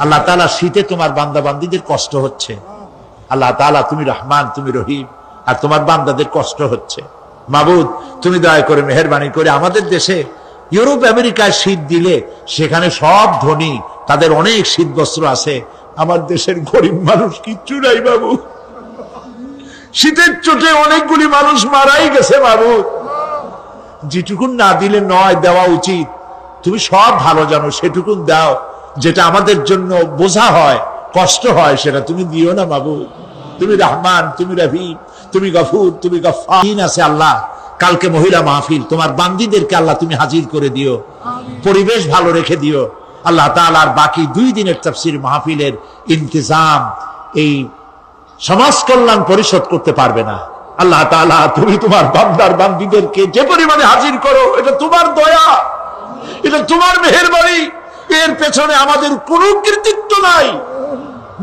আল্লাহ তাআলা। শীতে তোমার বান্দা বান্দীদের কষ্ট হচ্ছে আল্লাহ তাআলা, তুমি রহমান, তুমি রহিম, আর তোমার বান্দাদের কষ্ট হচ্ছে। মাবুদ, তুমি দয়া করে মেহেরবানি করে আমাদের দেশে ইউরোপ আমেরিকায় শীত দিলে সেখানে সব ধনী, তাদের অনেক শীত বস্ত্র আছে, আমার দেশের গরিব মানুষ কিচ্ছু নাই বাবু। শীতের চোটে অনেকগুলি মানুষ মারাই গেছে মাবুদ। যেটুকুন না দিলে নয়, দেওয়া উচিত। তুমি সব ভালো জানো, সেটুকুন দাও যেটা আমাদের জন্য বোঝা হয়, কষ্ট হয়, সেটা তুমি দিও না মাবুদ। তুমি রহমান, তুমি রহিম, তুমি গফুর, তুমি গফফার আছে আল্লাহ। কালকে মহিলা মাহফিল, তোমার বান্দীদেরকে আল্লাহ তুমি হাজির করে দিও, পরিবেশ ভালো রেখে দিও আল্লাহ তাআলা। আর বাকি 2 দিনের তাফসীর মাহফিলের ইন্তজাম এই সমাজ কল্যাণ পরিষদ করতে পারবে না আল্লাহ তাআলা। তুমি তোমার বান্দার বান্দীদেরকে যে পরিমাণে হাজির করো, এটা তোমার দয়া, এটা তোমার মেহেরবানি। এর পেছনে আমাদের কোনো কৃতিত্ব নাই।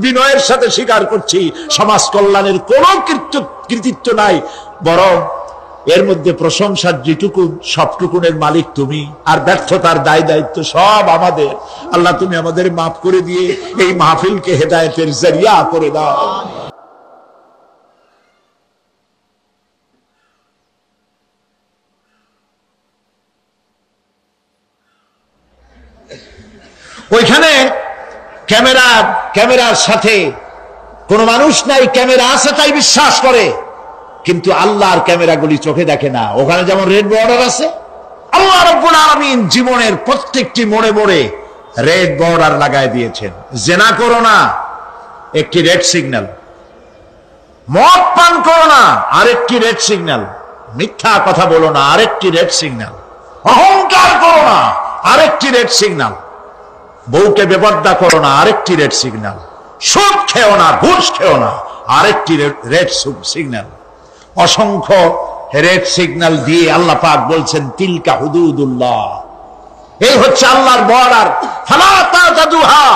বিনয়ের সাথে স্বীকার করছি, সমাজ কল্যাণের কোনো কৃতিত্ব নাই, বরং এর মধ্যে প্রশংসার যেটুকু, সবটুকুনের মালিক তুমি, আর ব্যর্থতার দায় দায়িত্ব সব আমাদের আল্লাহ। তুমি আমাদের মাফ করে দিয়ে এই মাহফিলকে হেদায়েতের জরিয়া করে দাও। ওইখানে ক্যামেরার সাথে কোন মানুষ নাই, ক্যামেরা আছে তাই বিশ্বাস করে, কিন্তু আল্লাহর ক্যামেরাগুলি চোখে দেখে না। ওখানে যেমন রেড বর্ডার আছে, আল্লাহ রাব্বুল আলামিন জীবনের প্রত্যেকটি মোড়ে মোড়ে রেড বর্ডার লাগায় দিয়েছেন। জেনা করো না, একটি রেড সিগন্যাল। মদ পান করো না, আরেকটি রেড সিগন্যাল। মিথ্যা কথা বলো না, আরেকটি রেড সিগন্যাল। অহংকার করো না, আরেকটি রেড সিগন্যাল। বউকে বেপরদা করো না, আরেকটি রেড সিগন্যাল। সুদ খেও না, ঘুষ খেও না, আরেকটি রেড সিগন্যাল। অসংখ্য রেড সিগন্যাল দিয়ে আল্লাহ পাক বলছেন, তিলকা হুদুদুল্লাহ, এই হচ্ছে আল্লাহর বর্ডার, ফালা তাতাদুহা,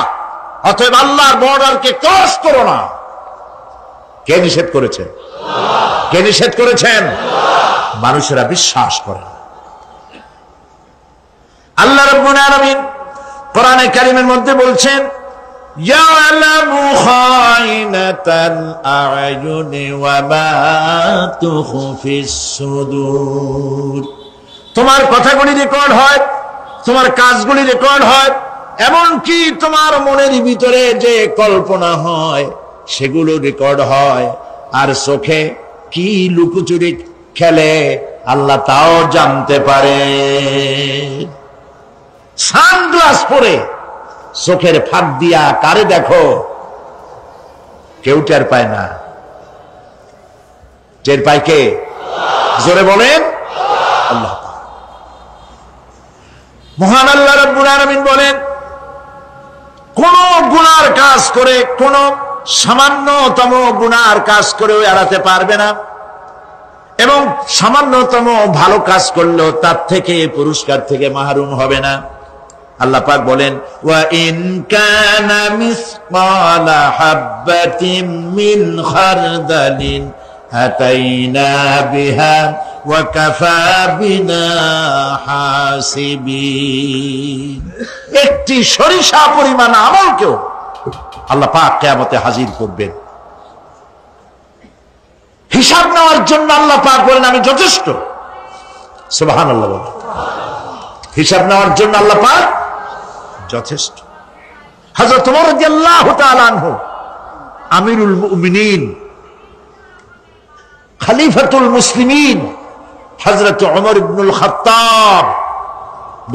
অতএব আল্লাহর বর্ডারকে ক্রস করো না। কে নিষেধ করেছেন? কে নিষেধ করেছেন? মানুষেরা বিশ্বাস করে না। আল্লাহ রাব্বুল আলামিন কোরআনে কারীমের মধ্যে বলছেন, ইয়ালামু খায়িনাতাল আ'য়ুনি ওয়া মা তুখফিস সুদূর। তোমার কথাগুলি রেকর্ড হয়, তোমার কাজগুলি রেকর্ড হয়, এমনকি তোমার মনের ভিতরে যে কল্পনা হয় সেগুলো রেকর্ড হয়। আর চোখে কি লুকোচুরি খেলে আল্লাহ তাও জানতে পারে। সানগ্লাস পরে চোখের ফাঁক দিয়া কারে দেখো, কেউ টের পায় না। টের পায় কে? জোরে বলেন আল্লাহ। মহান আল্লাহ রাব্বুল আলামিন বলেন, কোন গুনার কাজ করে, কোন সামান্যতম গুনার কাজ করেও এড়াতে পারবে না, এবং সামান্যতম ভালো কাজ করলেও তার থেকে, পুরস্কার থেকে মাহরুম হবে না। আল্লাহ পাক বলেন, ওয়া ইন কানা মিসকালা হাববাতিন মিন খারদালিন আতাইনা বিহা ওয়া কাফা বিনা হাসিবিন। একটি সরিষা পরিমাণ আমলকেও আল্লাহ পাক কিয়ামতে হাজির করবেন। হিসাব নেওয়ার জন্য আল্লাহ পাক বলেন, আমি যথেষ্ট। সুবহানাল্লাহ বলেন। হিসাব নেওয়ার জন্য আল্লাহ পাক যথেষ্ট। হযরত ওমর রাদিয়াল্লাহু তাআলা আনহু, আমিরুল মুমিনিন, খলিফাতুল মুসলিমিন, হযরত ওমর ইবনুল খাত্তাব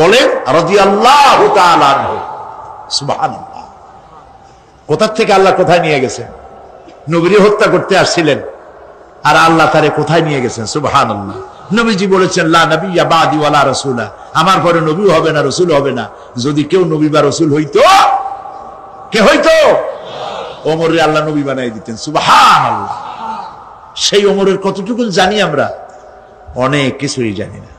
বলেন রাদিয়াল্লাহু তাআলা আনহু, সুবহানাল্লাহ। কোথা থেকে আল্লাহ কোথায় নিয়ে গেছেন? নবীকে হত্যা করতে আসছিলেন, আর আল্লাহ তারে কোথায় নিয়ে গেছেন? সুবহানাল্লাহ। নবীজি বলেছেন, লা নবিয়্যা বাদি ওয়ালা রাসূলা, আমার পরে নবী হবে না, রাসূল হবে না। যদি কেউ নবী বা রাসূল হইতো কে হইতো? ওমরের আল্লাহ নবী বানাই দিতেন। সুবহানাল্লাহ। সেই ওমরের কতটুকু জানি আমরা? অনেক কিছুই জানি না।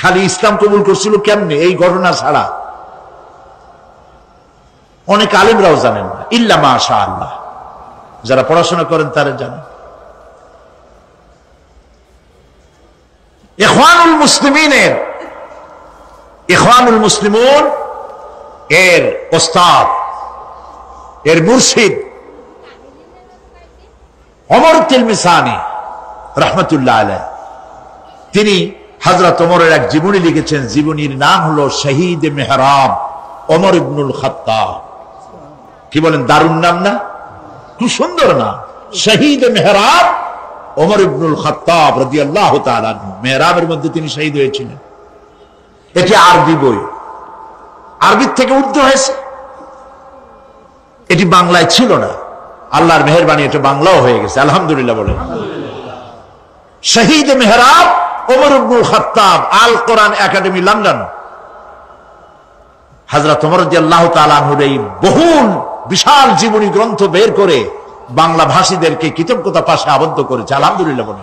খালি ইসলাম কবুল করছিল কেমনে, এই ঘটনা ছাড়া অনেক আলেমরাও জানেন না, ইল্লা মাশাআল্লাহ। যারা পড়াশোনা করেন তারা জানেন। ইখওয়ানুল মুসলিমুন এর ওস্তাদ, এর মুর্শিদ ওমর তিলমিসানি রাহমাতুল্লাহ আলাইহি, তিনি হযরত ওমরের এক জীবনী লিখেছেন। জীবনীর নাম হলো শহীদ মেহরাব ওমর ইবনুল খাত্তাব। কি বলেন, দারুণ নাম না? কি সুন্দর নাম, শহীদ মেহরাব ওমর ইবনুল খাত্তাব রাদিয়াল্লাহু তাআলা আনহু। মেহরাবের মধ্যে তিনি শহীদ হয়েছিলেন। এটি আরবি বই, আরবির থেকে উর্দু হয়েছে। এটি বাংলায় ছিল না, আল্লাহর মেহেরবানি এটা বাংলাও হয়ে গেছে, আলহামদুলিল্লাহ বলে। শহীদ মেহরাব ওমর ইবনুল খাত্তাব, আল কোরআন একাডেমি, লন্ডন। হযরত ওমর রাদিয়াল্লাহু তাআলা আনহুর এই বহুল বিশাল জীবনী গ্রন্থ বের করে বাংলা ভাষীদেরকে কৃতজ্ঞতা পাশে আবদ্ধ করেছে, আলহামদুলিল্লাহ বলে।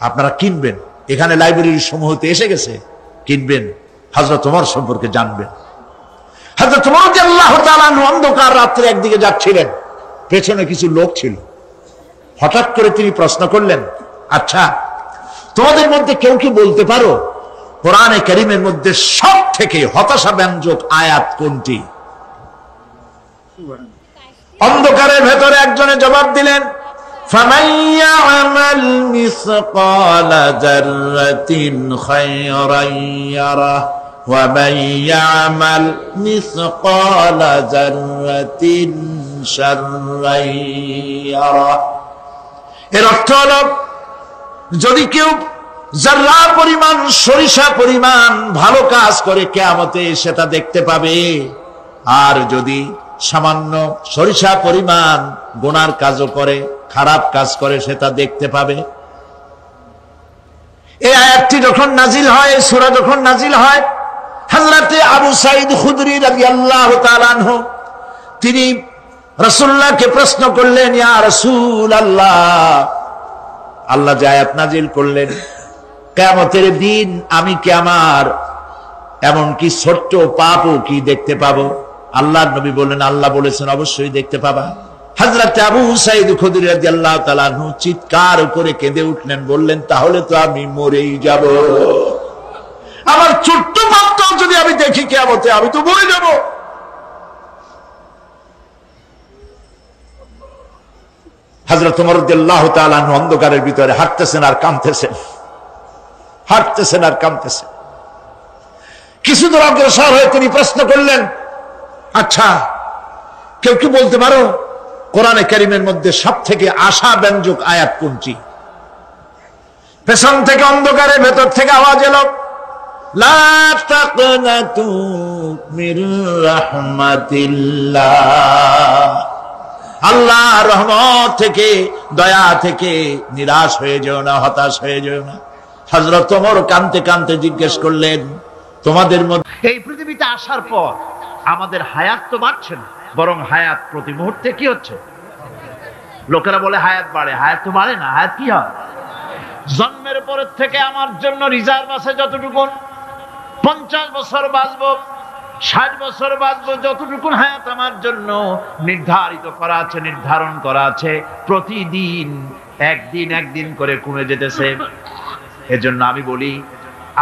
আপনারা কিনবেন, এখানে লাইব্রেরির সমূহতে এসে গেছে, কিনবেন, হযরত ওমর সম্পর্কে জানবেন। হযরত ওমর রাদিয়াল্লাহু তাআলা আনহু অন্ধকার রাত্রে একদিকে যাচ্ছিলেন, পেছনে কিছু লোক ছিল। হঠাৎ করে তিনি প্রশ্ন করলেন, আচ্ছা তোমাদের মধ্যে কেউ কি বলতে পারো কোরআনে কারীমের মধ্যে সব থেকে হতাশা ব্যঞ্জক আয়াত কোনটি? অন্ধকারের ভেতরে একজনে জবাব দিলেন, ফামান ইয়ামাল মিসকালা যাররাতিন খায়রান ইয়ারা ওয়া মান ইয়ামাল মিসকালা যাররাতিন শাররান ইয়ারা। এর অর্থ হলো, যদি কেউ যারা পরিমাণ, সরিষা পরিমাণ ভালো কাজ করে কিয়ামতে সেটা দেখতে পাবে, আর যদি সামান্য সরিষা পরিমাণ গুনার কাজও করে, খারাপ কাজ করে, সেটা দেখতে পাবে। এই আয়াতটি যখন নাজিল হয়, সূরা যখন নাজিল হয়, হযরতে আবু সাঈদ খুদরি রাদিয়াল্লাহু তাআলা আনহু তিনি রাসূলুল্লাহকে প্রশ্ন করলেন, ইয়া রাসূলুল্লাহ, আল্লাহ যে আয়াত নাজিল করলেন, কিয়ামতের দিন আমি কি আমার এমনকি ছোট্ট পাপও কি দেখতে পাবো? আল্লাহর নবী বললেন, আল্লাহ বলেছেন অবশ্যই দেখতে পাবা। হযরত আবু সাঈদ খুদরি রাদিয়াল্লাহু তাআলা আনহু চিৎকার করে কেঁদে উঠলেন, বললেন, তাহলে তো আমি মরেই যাব। আমার ছোট্ট পাপটাও যদি আমি দেখি কিয়ামতে, আমি তো মরে যাব। হযরত ওমর রাদিয়াল্লাহু তাআলা আনহু অন্ধকারের ভিতরে হাঁটতেছেন আর কাঁদতেছেন, হাঁটতেছেন আর কাঁদতেছেন। কিছু দূর অগ্রসর হয়ে তিনি প্রশ্ন করলেন, আচ্ছা কেউ কি বলতে পারো কোরআনে কারীমের মধ্যে সব থেকে আশা ব্যঞ্জক আয়াত কোনটি? পেছন থেকে অন্ধকারের ভেতর থেকে আওয়াজ এলো, লা তাকনাতু মির রাহমাতিল্লাহ, আল্লাহর রহমত থেকে, দয়া থেকে নিরাশ হয়ে যেও না, হতাশ হয়ে যেও না। হযরত ওমর কাঁদতে কাঁদতে জিজ্ঞেস করলেন, তোমাদের মধ্যে এই পৃথিবীতে আসার পর আমাদের হায়াত তো বাড়ছে না, বরং হায়াত প্রতি মুহূর্তে কি হচ্ছে? লোকেরা বলে হায়াত বাড়ে, হায়াত তো বাড়ে না। হায়াত কি হয়? জন্মের পরের থেকে আমার জন্য রিজার্ভ আছে যতটুকু, 50 বছর বাঁচবো, 60 বছর বাঁচবো, যতটুকু হায়াত আমার জন্য নির্ধারিত করা আছে, নির্ধারণ করা আছে, প্রতিদিন একদিন একদিন করে কমে যেতেছে। এজন্য আমি বলি,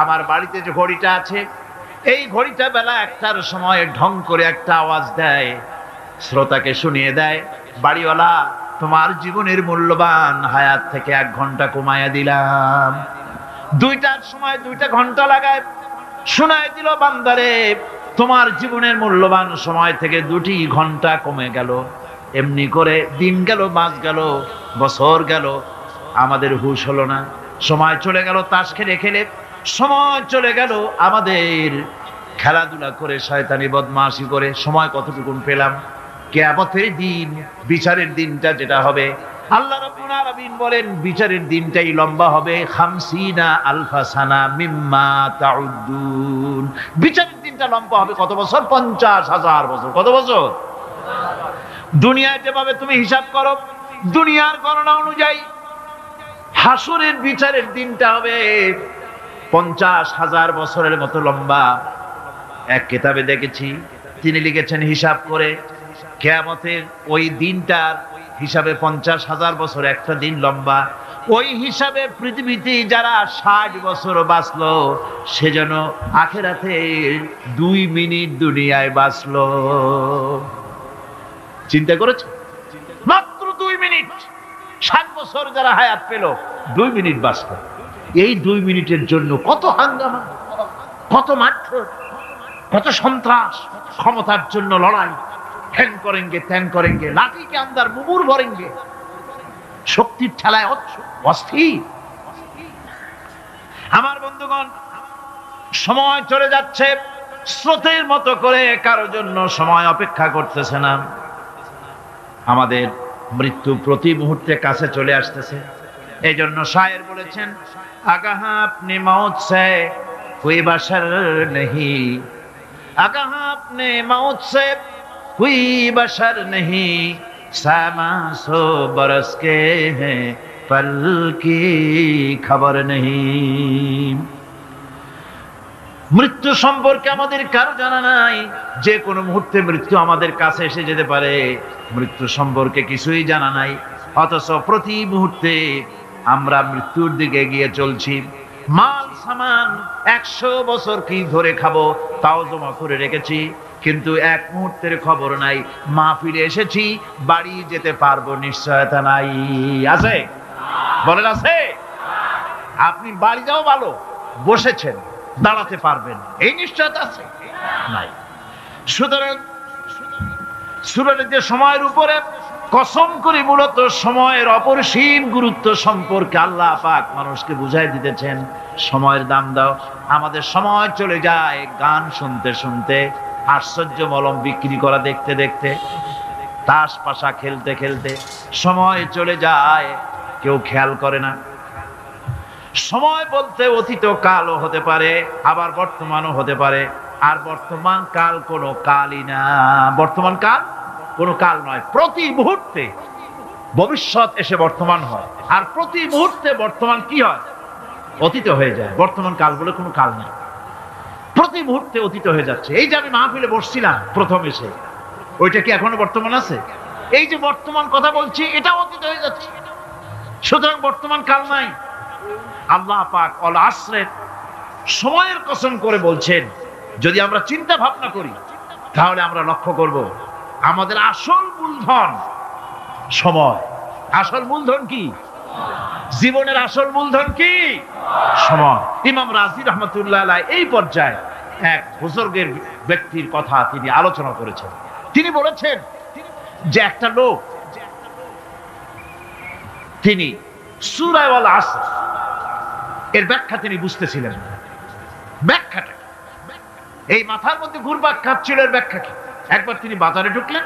আমার বাড়িতে যে ঘড়িটা আছে, এই ঘড়িটা বেলা 1টার সময় ঢং করে একটা আওয়াজ দেয়, শ্রোতাকে শুনিয়ে দেয়, বাড়িওয়ালা তোমার জীবনের মূল্যবান হায়াত থেকে 1 ঘন্টা কমায়া দিলাম। 2টার সময় 2টা ঘন্টা লাগায় শোনায় দিল, বান্দারে তোমার জীবনের মূল্যবান সময় থেকে 2টি ঘন্টা কমে গেল। এমনি করে দিন গেল, মাস গেল, বছর গেল, আমাদের হুঁশ হলো না। সময় চলে গেল তাস খেলে খেলে, সময় চলে গেল আমাদের খেলাধুলা করে, শয়তানি বদমাশি করে। সময় কতটুকু পেলাম? কিয়ামতের দিন, বিচারের দিনটা যেটা হবে, আল্লাহ রাব্বুল আলামিন বলেন বিচারের দিনটাই লম্বা হবে 50 আলফা সানা মিম্মা তাউদ্দুন। বিচারের দিনটা লম্বা হবে কত বছর? 50,000 বছর। কত বছর? দুনিয়ায় যেভাবে তুমি হিসাব করো, দুনিয়ার গণনা অনুযায়ী হাসরের বিচারের দিনটা হবে 50,000 বছরের মতো লম্বা। এক কিতাবে দেখেছি, তিনি লিখেছেন হিসাব করে কিয়ামতের ওই দিনটার হিসাবে 50,000 বছর একটা দিন লম্বা। ওই হিসাবে পৃথিবীতে যারা 60 বছর বাঁচলো সেজন্য আখিরাতে 2 মিনিট দুনিয়ায় বাঁচলো। চিন্তা করেছে? মাত্র 2 মিনিট। 60 বছর যারা হায়াত পেল 2 মিনিট বাঁচলো। এই 2 মিনিটের জন্য কত হাঙ্গামা, কত মারধর, কত সন্ত্রাস, ক্ষমতার জন্য লড়াই, হ্যাং করেঙ্গে ত্যাং করেঙ্গে, লাঠি কে আন্দার মুগুর ভরেঙ্গে, শক্তির ঠেলায় অস্থির। আমার বন্ধুগণ, সময় চলে যাচ্ছে স্রোতের মতো করে, কারোর জন্য সময় অপেক্ষা করতেছে না। আমাদের মৃত্যু প্রতি মুহূর্তে কাছে চলে আসতেছে। এই জন্য শায়ের বলেছেন, আগাহ আপনি মৌত সে কোই বাশার নেহি, আগাহ আপনি মৌত সে कोई बशर नहीं, सामा सो बरस के हैं पल की खबर नहीं। মৃত্যু সম্পর্কে আমাদের কারো জানা নাই। যে কোনো মুহূর্তে মৃত্যু আমাদের কাছে এসে যেতে পারে, মৃত্যু সম্পর্কে কিছুই জানা নাই। অথচ প্রতি মুহূর্তে আমরা মৃত্যুর দিকে এগিয়ে চলছি। মাল সামান 100 বছর কি ধরে খাবো তাও জমা করে রেখেছি, কিন্তু এক মুহূর্তের খবর নাই। মাহফিলে এসেছি, বাড়ি যেতে পারবো নিশ্চয়তা নাই। আছে? বলেন আছে? আপনি বাড়ি যাও ভালো, বসেছেন, দাঁড়াতে পারবেন এই নিশ্চয়তা আছে? নাই। সুতরাং সূরার যে সময়ের উপরে কসম করে মূলত সময়ের অপরিসীম গুরুত্ব সম্পর্কে আল্লাহ পাক মানুষকে বুঝাই দিতেছেন। সময়ের দাম দাও। আমাদের সময় চলে যায় গান শুনতে শুনতে, আশ্চর্য মলম বিক্রি করা দেখতে দেখতে, তাস পাশা খেলতে খেলতে সময় চলে যায়, কেউ খেয়াল করে না। সময় বলতে অতীত কালও হতে পারে, আবার বর্তমানও হতে পারে। আর বর্তমান কাল কোনো কালই না। বর্তমান কাল কোনো কাল নয়। প্রতি মুহূর্তে ভবিষ্যৎ এসে বর্তমান হয়, আর প্রতি মুহূর্তে বর্তমান কি হয়? অতীত হয়ে যায়। বর্তমান কাল বলে কোনো কাল নেই। প্রতি মুহূর্তে অতীত হয়ে যাচ্ছে। এই যে আমি মাহফিলে বসছিলাম প্রথম এসে, ওইটা কি এখনো বর্তমান আছে? এই যে বর্তমান কথা বলছি, এটা অতীত হয়ে যাচ্ছে। সুতরাং বর্তমান কাল নাই। আল্লাহ পাক অল আসরের সময়ের কসম করে বলছেন। যদি আমরা চিন্তা ভাবনা করি তাহলে আমরা লক্ষ্য করব আমাদের আসল মূলধন সময়। আসল মূলধন কি? জীবনের আসল মূলধন কি? সময়। ইমাম রাজি রহমতুল্লাহ আলাইহি এই পর্যায়ে এক বুজুর্গের ব্যক্তির কথা তিনি আলোচনা করেছেন। তিনি বলেছেন যে একটা লোক, তিনি সূরা আল আসর এর ব্যাখ্যা তিনি বুঝতেছিলেন। ব্যাখ্যাটা এই মাথার মধ্যে ঘুরপাক খাচ্ছিল, এর ব্যাখ্যা কি? একবার তিনি বাজারে ঢুকলেন,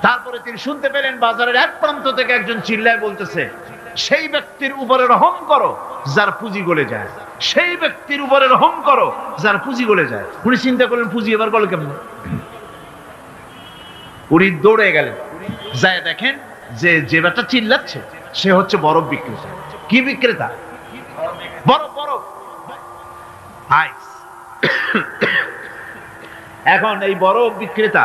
তারপরে তিনি শুনতে পেলেন বাজারের এক প্রান্ত থেকে একজন চিল্লায় বলতেছে, সেই ব্যক্তির উপরে রহম করো যার পুঁজি গলে যায়, সেই ব্যক্তির উপরে রহম করো যার পুঁজি গলে যায়। উনি চিন্তা করলেন পুঁজি এবার গলে কেমন? উনি দৌড়ে গেলেন, যায় দেখেন যে যে ব্যাটা চিল্লাচ্ছে সে হচ্ছে বরফ বিক্রেতা। কি বিক্রেতা? বরফ। বরফ, আইস। এখন এই বরফ বিক্রেতা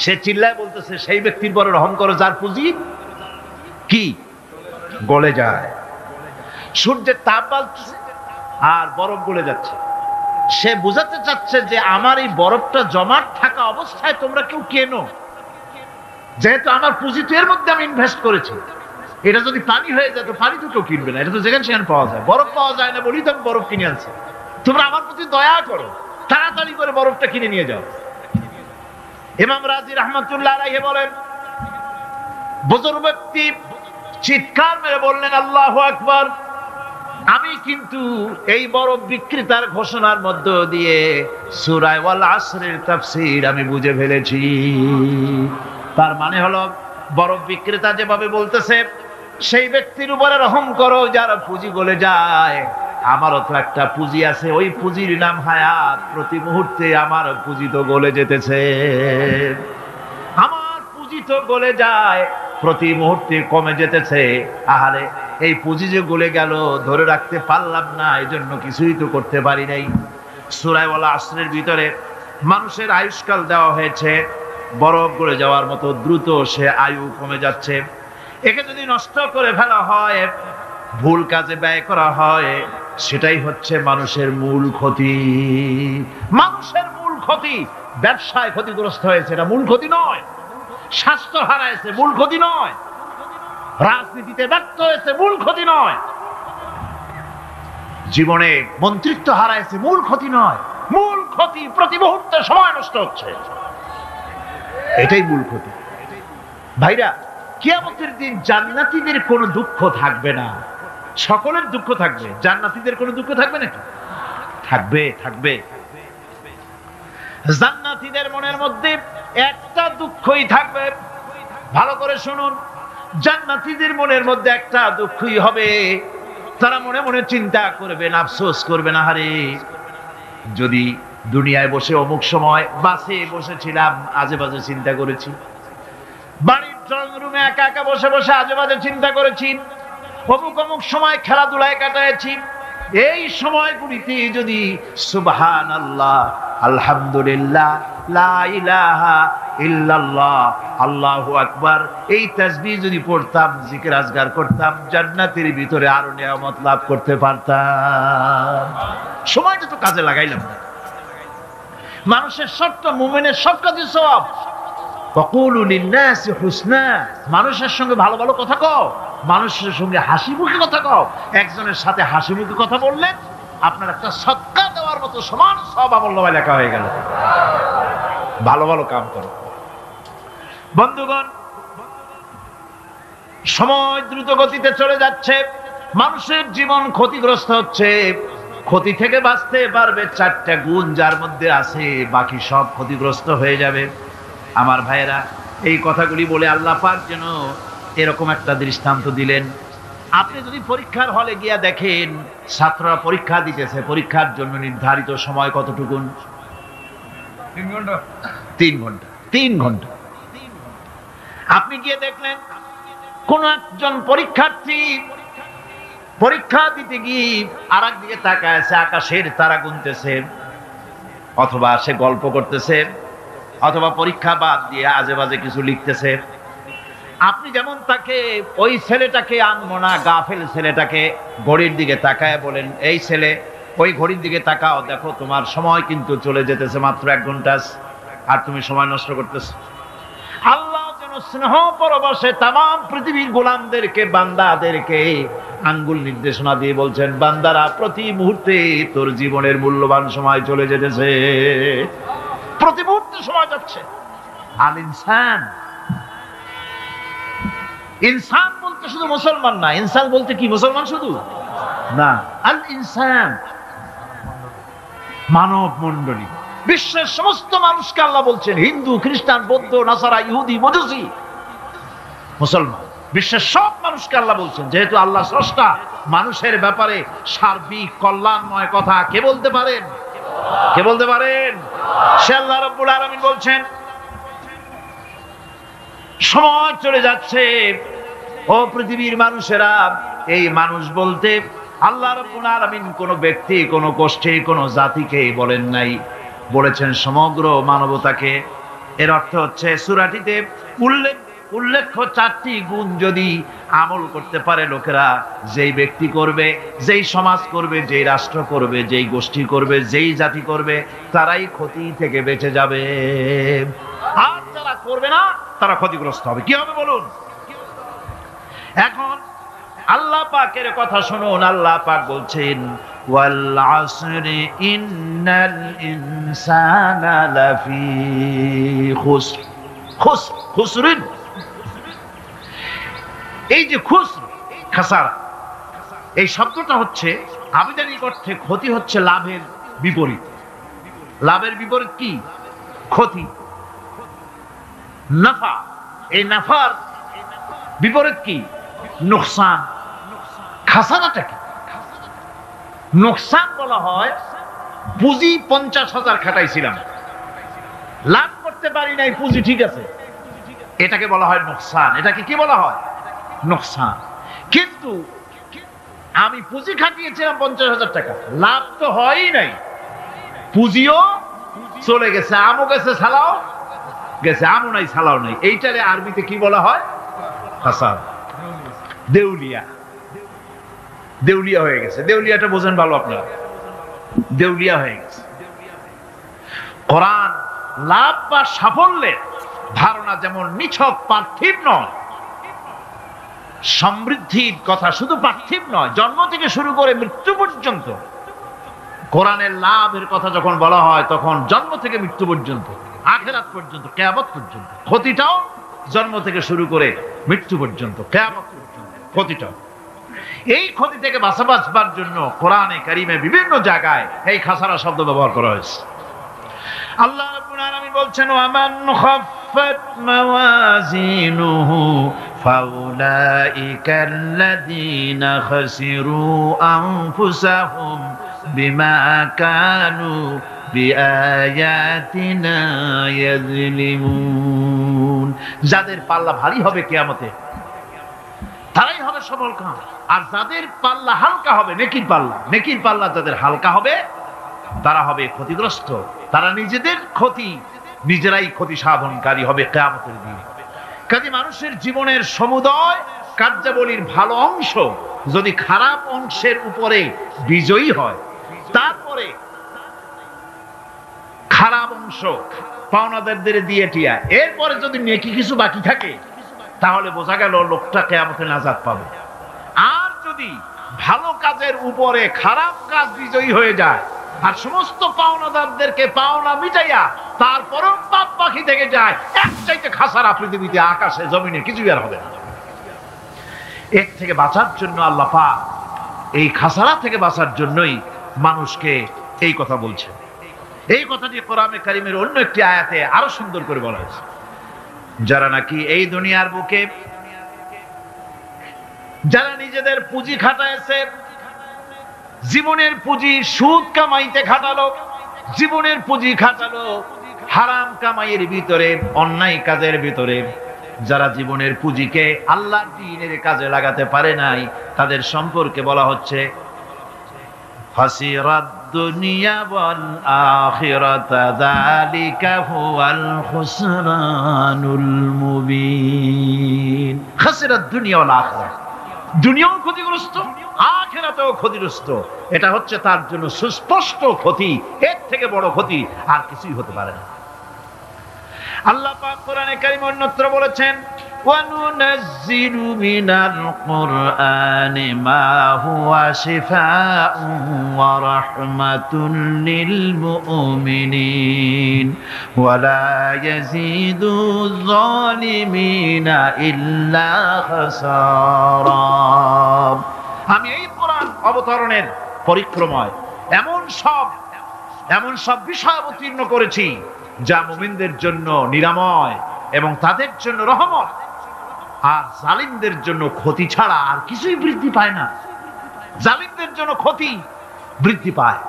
সে চিল্লায় বলতেছে, সেই ব্যক্তির পরে রহম করো যার পুঁজি কি গলে যায়। সূর্যের তাপ বাড়ছে আর বরফ গলে যাচ্ছে। সে বোঝাতে চাচ্ছে যে আমার এই বরফটা জমাট থাকা অবস্থায় তোমরা কেউ কেনো, যেহেতু আমার পুঁজি তো এর মধ্যে আমি ইনভেস্ট করেছি। এটা যদি পানি হয়ে যায় তো পানি তো কেউ কিনবে না, এটা তো যেখানে সেখানে পাওয়া যায়। বরফ পাওয়া যায় না বলি তো আমি বরফ কিনে আনছি। তোমরা আমার প্রতি দয়া করো, তাড়াতাড়ি করে বরফটা কিনে নিয়ে যাও। ইমাম রাজি রহমতুল্লাহ আলাইহি বলেন, বুজুর্গ ব্যক্তি চিৎকার মেরে বললেন, আল্লাহু আকবার। আমি কিন্তু এই বরফ বিক্রেতার ঘোষণার মধ্য দিয়ে সূরা ওয়াল আসরের তাফসীর আমি বুঝে ফেলেছি। তার মানে হলো বরফ বিক্রেতা যেভাবে বলতেছে, সেই ব্যক্তির উপরে রহম করো যার পুঁজি গলে যায়। আমারও তো একটা পুঁজি আছে, ওই পুঁজির নাম হায়াত। প্রতি মুহূর্তে আমার পুঁজি তো গলে যেতেছে, আমার পুঁজি তো গলে যায়, প্রতি মুহূর্তে কমে যেতেছে। আহারে, এই পুঁজি যে গলে গেল, ধরে রাখতে পারলাম না, এই জন্য কিছুই তো করতে পারি নাই। সূরা ওয়াল আসরের ভিতরে মানুষের আয়ুষ্কাল দেওয়া হয়েছে, বরফ গলে যাওয়ার মতো দ্রুত সে আয়ু কমে যাচ্ছে। একে যদি নষ্ট করে ফেলা হয়, ভুল কাজে ব্যয় করা হয়, সেটাই হচ্ছে মানুষের মূল ক্ষতি। মানুষের মূল ক্ষতি। ব্যবসায় ক্ষতিগ্রস্ত হয়েছে, এটা মূল ক্ষতি নয়। স্বাস্থ্য হারাইছে, মূল ক্ষতি নয়। রাজনীতিতে ব্যর্থ হয়েছে, মূল ক্ষতি নয়। জীবনে মন্ত্রিত্ব হারাইছে, মূল ক্ষতি নয়। মূল ক্ষতি প্রতি মুহূর্তে সময় নষ্ট হচ্ছে, এটাই মূল ক্ষতি। ভাইরা, কিয়ামতের দিন জান্নাতীদের কোনো দুঃখ থাকবে না, সকলের দুঃখ থাকবে। জান্নাতীদের কোনো দুঃখ থাকবে নাকি? থাকবে, থাকবে। জান্নাতীদের মনের মধ্যে একটা দুঃখই থাকবে। ভালো করে শুনুন, জান্নাতীদের মনের মধ্যে একটা দুঃখই হবে। তারা মনে মনে চিন্তা করবেন, আফসোস করবেন, আহারে যদি দুনিয়ায় বসে অমুক সময় বাসে বসেছিলাম, আজে বাজে চিন্তা করেছি, বাড়ির ড্রয়িং রুমে একা একা বসে বসে আজে বাজে চিন্তা করেছি, অমুক অমুক সময় খেলাধুলায় কাটাইছি। এই সময়গুলিতে যদি সুবহানাল্লাহ, আলহামদুলিল্লাহ, লা ইলাহা ইল্লাল্লাহ, আল্লাহু আকবার, এই তাসবিহ যদি পড়তাম, জিকির আজগার করতাম, জান্নাতের ভিতরে আরো নিয়ামত লাভ করতে পারতাম। সময়টা তো কাজে লাগাইলাম না। মানুষের শর্ত, মুমিনের সব কাজে সওয়াব। ওয়াকুলু লিন-নাসি হুসনা, মানুষের সঙ্গে ভালো ভালো কথা কও, মানুষের সঙ্গে হাসি মুখে কথা কও। একজনের সাথে হাসি মুখে কথা বললেন, আপনার একটা সদকা দেওয়ার মতো সমান সওয়াব আমলনামায় লেখা হয়ে গেল। ভালো ভালো কাম করো। বন্ধুগণ, সময় দ্রুত গতিতে চলে যাচ্ছে, মানুষের জীবন ক্ষতিগ্রস্ত হচ্ছে। ক্ষতি থেকে বাঁচতে পারবে চারটা গুণ যার মধ্যে আছে, বাকি সব ক্ষতিগ্রস্ত হয়ে যাবে। আমার ভাইয়েরা, এই কথাগুলি বলে আল্লাহ পাক যেন এরকম একটা দৃষ্টান্ত দিলেন। আপনি যদি পরীক্ষার হলে গিয়া দেখেন, ছাত্ররা পরীক্ষা দিতেছে, পরীক্ষার জন্য নির্ধারিত সময় কতটুকুন? 3 ঘন্টা। 3 ঘন্টা, 3 ঘন্টা। আপনি গিয়ে দেখলেন কোন একজন পরীক্ষার্থী পরীক্ষা দিতে গিয়ে আর একদিকে তাকায় আছে, আকাশের তারা গুনতেছে, অথবা সে গল্প করতেছে, অথবা পরীক্ষা বাদ দিয়ে আজে বাজে কিছু লিখতেছে। আপনি যেমন তাকে, ওই ছেলেটাকে আনমনা গাফেল ছেলেটাকে ঘড়ির দিকে তাকায় বলেন, এই ছেলে ওই ঘড়ির দিকে তাকাও, দেখো তোমার সময় কিন্তু চলে যেতেছে মাত্র 1 ঘন্টা, আর তুমি সময় নষ্ট করতেছ। আল্লাহ যেন স্নেহ পরবশে তামাম পৃথিবীর গোলামদেরকে, বান্দাদেরকে আঙ্গুল নির্দেশনা দিয়ে বলছেন, বান্দারা প্রতি মুহূর্তে তোর জীবনের মূল্যবান সময় চলে যেতেছে, প্রতি মুহূর্তে সময় যাচ্ছে। আল ইনসান, ইনসান বলতে শুধু মুসলমান না, ইনসান বলতে কি মুসলমান শুধু না, আল ইনসান মানব মণ্ডলী, বিশ্বের সমস্ত মানুষকে আল্লাহ বলছেন, হিন্দু, খ্রিস্টান, বৌদ্ধ, নাসারা, ইহুদি, মজুসি, মুসলমান, বিশ্বের সব মানুষকে আল্লাহ বলছেন। যেহেতু আল্লাহ স্রষ্টা, মানুষের ব্যাপারে সার্বিক কল্যাণময় কথা কে বলতে পারেন? কে বলতে পারেন? সে আল্লাহ রাব্বুল আলামিন বলছেন, সময় চলে যাচ্ছে ও পৃথিবীর মানুষেরা। এই মানুষ বলতে আল্লাহ রাব্বুল আলামিন কোন ব্যক্তি, কোন গোষ্ঠী, কোন জাতিকে বলেন নাই, বলেছেন সমগ্র মানবতাকে। এর অর্থ হচ্ছে সূরাটিতে উল্লেখ্য 4টি গুণ যদি আমল করতে পারে লোকেরা, যেই ব্যক্তি করবে, যেই সমাজ করবে, যেই রাষ্ট্র করবে, যেই গোষ্ঠী করবে, যেই জাতি করবে, তারাই ক্ষতি থেকে বেঁচে যাবে। আর যারা করবে না, তারা ক্ষতিগ্রস্ত হবে। কি হবে বলুন? এখন আল্লাহ পাকের কথা শুনুন। আল্লাহ পাক বলছেন, ওয়াল আসরি ইন্নাল ইনসানা লাফি খুসর। খুসরিন, এই যে খুসর, খাসারা, এই শব্দটা হচ্ছে আবিধানিক অর্থে ক্ষতি, হচ্ছে লাভের বিপরীত। লাভের বিপরীত কি? ক্ষতি। নাফা, এই নাফার বিপরীত কি? নোকসান। খাসানাটা কি? নোকসান বলা হয় পুঁজি 50,000 খাটাইছিলাম, লাভ করতে পারি নাই, পুঁজি ঠিক আছে, এটাকে বলা হয় নোকসান। এটাকে কি বলা হয়? নোকসান। কিন্তু আমি পুঁজি খাটিয়েছিলাম 50,000 টাকা, লাভ তো হয়ই নাই, পুঁজিও চলে গেছে, আমও গেছে ছালাও গেছে, আমও নাই ছালাও নাই। এইটারে আরবিতে কি বলা হয়? খাসার। দেউলিয়া। দেউলিয়া হয়ে গেছে। দেউলিয়াটা বোঝেন ভালো আপনারা, দেউলিয়া হয়ে গেছে। কোরআন লাভ বা সাফল্যের ধারণা যেমন নিছক পার্থিব নয়, সমৃদ্ধির কথা শুধু পার্থিব নয়, জন্ম থেকে শুরু করে মৃত্যু পর্যন্ত কোরআনের লাভের কথা যখন বলা হয় তখন জন্ম থেকে মৃত্যু পর্যন্ত, আখিরাত পর্যন্ত, কিয়ামত পর্যন্ত, ক্ষতিটাও জন্ম থেকে শুরু করে মৃত্যু পর্যন্ত, কিয়ামত পর্যন্ত ক্ষতিটাও। এই ক্ষতি থেকে বাঁচাবার জন্য কোরআনে কারিমে বিভিন্ন জায়গায় এই খাসারা শব্দ ব্যবহার করা হয়েছে। আল্লাহ রাব্বুল আলামিন বলছেন, ওয়ামান খাফফাত মাওয়াজিনুহু ফাউলাইকাল্লাযীনা খাসিরু আনফুসাহুম বিমা কানু বিআয়াতিনা ইয়াযলিমুন। যাদের পাল্লা ভারী হবে কিয়ামতে তারাই হবে সফলকাম, আর যাদের পাল্লা হালকা হবে, নেকির পাল্লা, নেকির পাল্লা যাদের হালকা হবে তারা হবে ক্ষতিগ্রস্ত, তারা নিজেদের ক্ষতি নিজেরাই ক্ষতি সাধনকারী হবে কিয়ামতের দিন। কাজে মানুষের জীবনের সমুদয় কার্যাবলীর ভালো অংশ যদি খারাপ অংশের উপরে বিজয়ী হয়, তারপরে খারাপ অংশ পাওনাদারদের দিয়ে টিয়া, এরপরে যদি নেকি কিছু বাকি থাকে তাহলে বোঝা গেল লোকটা কিয়ামতে নাজাত পাবে। আর যদি ভালো কাজের উপরে খারাপ কাজ বিজয়ী হয়ে যায় আর সমস্ত পাওনাদারদেরকে পাওনা মিটাইয়া তারপরও পাপ বাকি থেকে যায়, এক চাইতে খাসারা পৃথিবীতে আকাশে জমিনে কিছুই আর হবে না। এর থেকে বাঁচার জন্য আল্লাহ পাক এই খাসারা থেকে বাঁচার জন্যই মানুষকে এই কথা বলছে। এই কথাটি কোরআনে কারিমের অন্য একটি আয়াতে আরো সুন্দর করে বলা হয়েছে, যারা নাকি এই দুনিয়ার বুকে যারা নিজেদের পুঁজি খাটাইছে, জীবনের পুঁজি সুদ কামাইতে খাটালো, জীবনের পুঁজি খাটালো হারাম কামাইয়ের ভিতরে, অন্যায় কাজের ভিতরে, যারা জীবনের পুঁজিকে আল্লাহর দ্বীনের কাজে লাগাতে পারে নাই, তাদের সম্পর্কে বলা হচ্ছে খাসিরাদ দুনিয়া ওয়াল আখিরাতা যালিকা হুয়াল খুসরানুল মুবিন। খাসিরাদ দুনিয়া ওয়াল আখিরাত, দুনিয়াও ক্ষতিগ্রস্ত, আখিরাতেও ক্ষতিগ্রস্ত। এটা হচ্ছে তার জন্য সুস্পষ্ট ক্ষতি, এর থেকে বড় ক্ষতি আর কিছুই হতে পারে না। আল্লাহ পাক কোরআনে কারীম অন্যত্র বলেছেন, ওয়া নুনাজ্জিলু মিনাল কুরআনি মা হুয়া শিফাউন ওয়া রাহমাতুন লিল মুমিনিন ওয়া লা ইয়াজিদু যালিমিনা ইল্লা খাসারা। আমি এই কোরআন অবতরণের পরিক্রমায় এমন সব বিষয় অবতীর্ণ করেছি যা মুমিনদের জন্য নিরাময় এবং তাদের জন্য রহমত, আর জালিমদের জন্য ক্ষতি ছাড়া আর কিছুই বৃদ্ধি পায় না। জালিমদের জন্য ক্ষতি বৃদ্ধি পায়,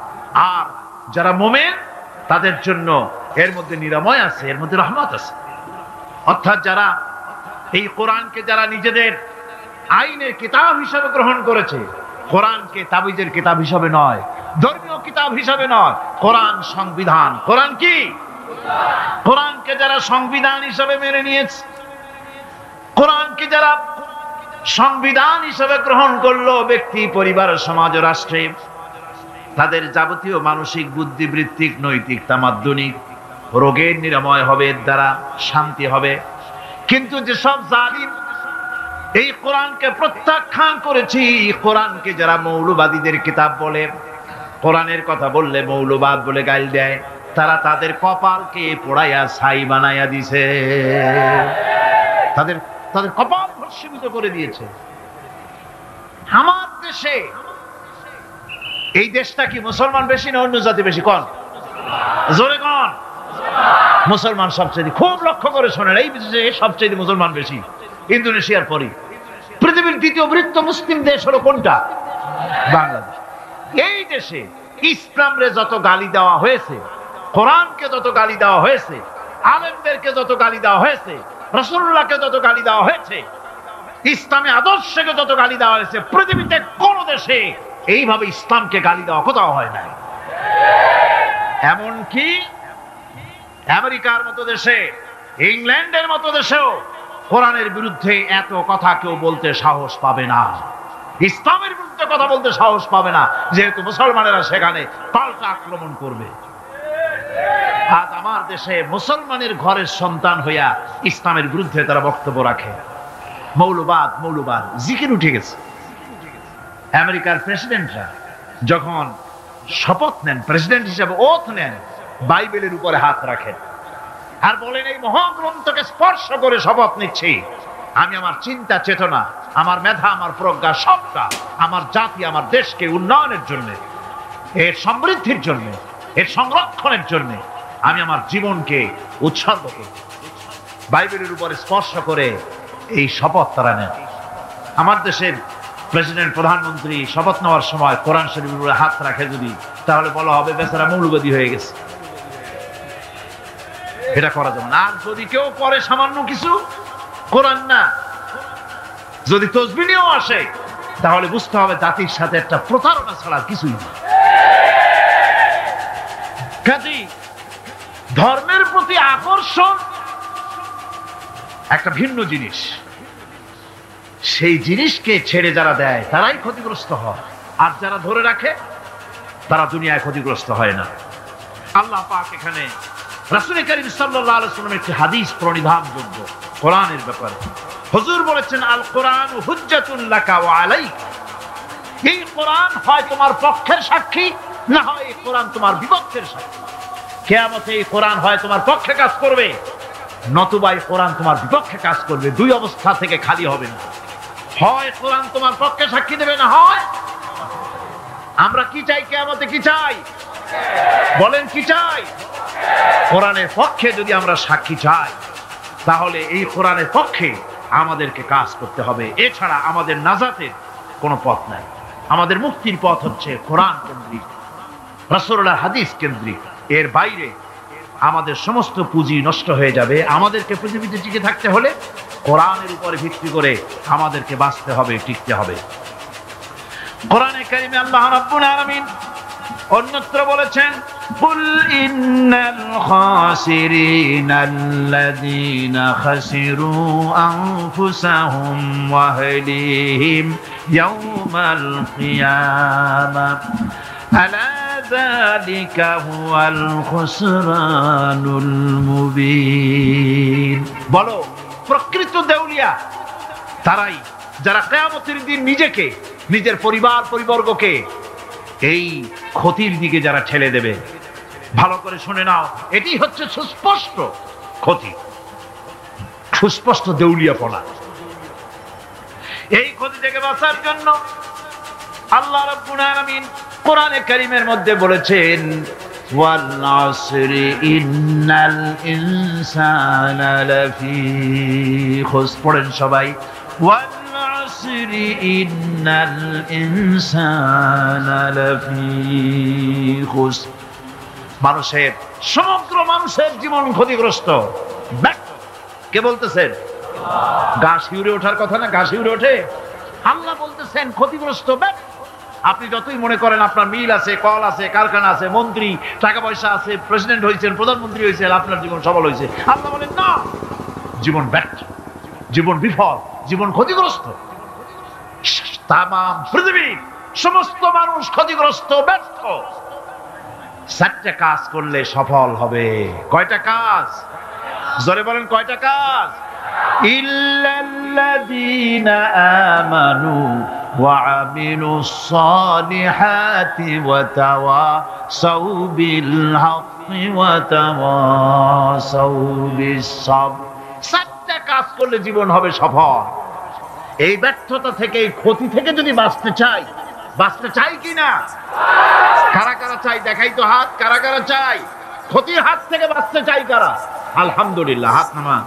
আর যারা মুমিন তাদের জন্য এর মধ্যে নিরাময় আছে, এর মধ্যে রহমত আছে। অর্থাৎ যারা এই কোরআনকে যারা নিজেদের আইনের কিতাব হিসাবে গ্রহণ করেছে, কোরআনকে তাবিজের কিতাব হিসাবে নয়, ধর্মীয় কিতাব হিসাবে নয়, কোরআন সংবিধান। কোরআন কি? কোরআনকে যারা সংবিধান হিসাবে মেনে নিয়েছে, কোরআনকে যারা সংবিধান হিসাবে গ্রহণ করলো, ব্যক্তি, পরিবার, সমাজ, রাষ্ট্রে তাদের যাবতীয় মানসিক, বুদ্ধিবৃত্তিক, নৈতিক, তামাদ্দুনিক রোগের নিরাময় হবে, এর দ্বারা শান্তি হবে। কিন্তু যেসব জালিম এই কোরআনকে প্রত্যাখ্যান করেছি, কোরআনকে যারা মৌলবাদীদের কিতাব বলে, কোরআনের কথা বললে মৌলবাদ বলে গাল দেয়, তারা তাদের কপালকে পোড়াইয়া ছাই বানাইয়া দিছে, তাদের কপাল ভস্মীভূত করে দিয়েছে। আমার দেশে, এই দেশটা কি মুসলমান বেশি না অন্য জাতি বেশি? কোন? জোরে কোন? মুসলমান সবচেয়ে। খুব লক্ষ্য করে শোনেন, এই দেশে সবচেয়ে মুসলমান বেশি। ইন্দোনেশিয়ার পরে। পৃথিবীর দ্বিতীয় বৃহত্তম মুসলিম দেশ হলো কোনটা? বাংলাদেশ। এই দেশে ইসলামরে যত গালি দেওয়া হয়েছে, কোরআনকে যত গালি দেওয়া হয়েছে, আলেমদেরকে যত গালি দেওয়া হয়েছে, রাসূলুল্লাহকে যত গালি দেওয়া হয়েছে, ইসলামী আদর্শকে যত গালি দেওয়া হয়েছে, পৃথিবীতে কোন দেশে এইভাবে ইসলামকে গালি দেওয়া কোথাও হয় নাই। এমনকি আমেরিকার মতো দেশে, ইংল্যান্ডের মতো দেশেও কোরআনের বিরুদ্ধে এত কথা কেউ বলতে সাহস পাবে না, ইসলামের বিরুদ্ধে কথা বলতে সাহস পাবে না, যেহেতু মুসলমানেরা সেখানে পাল্টা আক্রমণ করবে। আজ আমার দেশে মুসলমানের ঘরের সন্তান হইয়া ইসলামের বিরুদ্ধে তারা বক্তব্য রাখে। মৌলবাদ মৌলবাদ জিকির উঠে গেছে। আমেরিকার প্রেসিডেন্টরা যখন শপথ নেন, প্রেসিডেন্ট হিসেবে ওথ নেন, বাইবেলের উপরে হাত রাখেন আর বলেন, এই মহাগ্রন্থকে স্পর্শ করে শপথ নিচ্ছি, আমি আমার চিন্তা চেতনা, আমার মেধা, আমার প্রজ্ঞা, সবটা আমার জাতি, আমার দেশকে উন্নয়নের জন্য, এর সমৃদ্ধির জন্য, এর সংরক্ষণের জন্য আমি আমার জীবনকে উৎসর্গ করি। বাইবেলের উপরে স্পর্শ করে এই শপথ তারা নেন। আমার দেশের প্রেসিডেন্ট, প্রধানমন্ত্রী শপথ নেওয়ার সময় কোরআন শরীফের উপরে হাত রাখে যদি, তাহলে বলা হবে বেচারা মৌলবাদী হয়ে গেছে। এটা করা যাবে না। আর যদি কেউ করে সামান্য কিছু, কোরআন না, যদি তসবিহ নিয়েও আসে, তাহলে বুঝতে হবে জাতির সাথে একটা প্রতারণা ছাড়া কিছুই না। কাজেই ধর্মের প্রতি আকর্ষণ একটা ভিন্ন জিনিস, সেই জিনিসকে ছেড়ে যারা দেয় তারাই ক্ষতিগ্রস্ত হয়, আর যারা ধরে রাখে তারা দুনিয়ায় ক্ষতিগ্রস্ত হয় না। আল্লাহ পাক এখানে রাসূল কারীম সাল্লাল্লাহু আলাইহি ওয়াসাল্লামের একটি হাদিস প্রণিধানযোগ্য কোরআনের ব্যাপারে। হুজুর বলেছেন, আল কোরআন হুজ্জাতুন লাকা ওয়া আলাইক। এই কোরআন হয় তোমার পক্ষের সাক্ষী, না হয় এই কোরআন তোমার বিপক্ষের সাক্ষী। কিয়ামতে এই কোরআন হয় তোমার পক্ষে কাজ করবে, নতুবা এই কোরআন তোমার বিপক্ষে কাজ করবে। দুই অবস্থা থেকে খালি হবে না, হয় কোরআন তোমার পক্ষে সাক্ষী দেবে, না হয়। আমরা কি চাই? কিয়ামতে কি চাই? বলেন কি চাই? কোরআনের পক্ষে যদি আমরা সাক্ষী চাই, তাহলে এই কোরআনের পক্ষে আমাদেরকে কাজ করতে হবে। এছাড়া আমাদের নাজাতের কোনো পথ নাই। আমাদের মুক্তির পথ হচ্ছে কোরআন কেন্দ্রিক, রাসূলুল্লাহর হাদিস কেন্দ্রিক। এর বাইরে আমাদের সমস্ত পুঁজি নষ্ট হয়ে যাবে। আমাদেরকে পৃথিবীতে টিকে থাকতে হলে কোরআনের উপরে ভিত্তি করে আমাদেরকে বাঁচতে হবে, টিকতে হবে। কোরআনে কারিমে আল্লাহ রাব্বুল আলামিন অন্যত্র বলেছেন, কুল ইন্নাল খাসিরিনাল্লাযীনা খাসিরু আনফুসাহুম ওয়া আহলিহিম ইয়াওমাল কিয়ামাহ আলা যালিকা হুয়াল খুসরানুল মুবিন। বলো, প্রকৃত দেউলিয়া তারাই যারা কিয়ামতের দিন নিজেকে, নিজের পরিবার পরিবর্গকে এই ক্ষতির দিকে যারা ঠেলে দেবে। ভালো করে শুনে নাও, এটি হচ্ছে সুস্পষ্ট ক্ষতি, সুস্পষ্ট দেউলিয়াপনা। এই ক্ষতি থেকে বাঁচার জন্য আল্লাহ রাব্বুল আলামিন কোরআনে কারীমের মধ্যে বলেছেন, ওয়াল আসরি ইন্নাল ইনসানা লাফি খুসর। পড়েন সবাই, ওয়াল আসরি ইন্নাল ইনসানা লাফি খুসর। মানুষের, সমগ্র মানুষের জীবন ক্ষতিগ্রস্ত। কে বলতেছেন? গা শিউরে ওঠার কথা না? গা শিউরে ওঠে। আল্লাহ বলতেছেন ক্ষতিগ্রস্ত। আপনি যতই মনে করেন আপনার মিল আছে, কল আছে, কারখানা আছে, মন্ত্রী, টাকা পয়সা আছে, প্রেসিডেন্ট হয়েছেন, প্রধানমন্ত্রী হয়েছেন, আপনার জীবন সফল হয়েছে, আল্লাহ বলেন না, জীবন ব্যর্থ, জীবন বিফল, জীবন ক্ষতিগ্রস্ত। তাম পৃথিবীর সমস্ত মানুষ ক্ষতিগ্রস্ত, ব্যর্থ। 4টা কাজ করলে সফল হবে। কয়টা কাজ? জোরে বলেন, কয়টা কাজ? ইল্লাল্লাযীনা আমানু ওয়া আমিলুস সালিহাতি ওয়া তাওয়াসাউ বিল হাক্কি ওয়া তাওয়াসাউ বিস সাবর। 4টা কাজ করলে জীবন হবে সফল। এই ব্যর্থতা থেকে, এই ক্ষতি থেকে যদি বাঁচতে চাই কিনা? কারা কারা চাই? দেখাই তো হাত। কারা কারা চাই? ক্ষতির হাত থেকে বাঁচতে চাই কারা? আলহামদুলিল্লাহ, হাত নামান।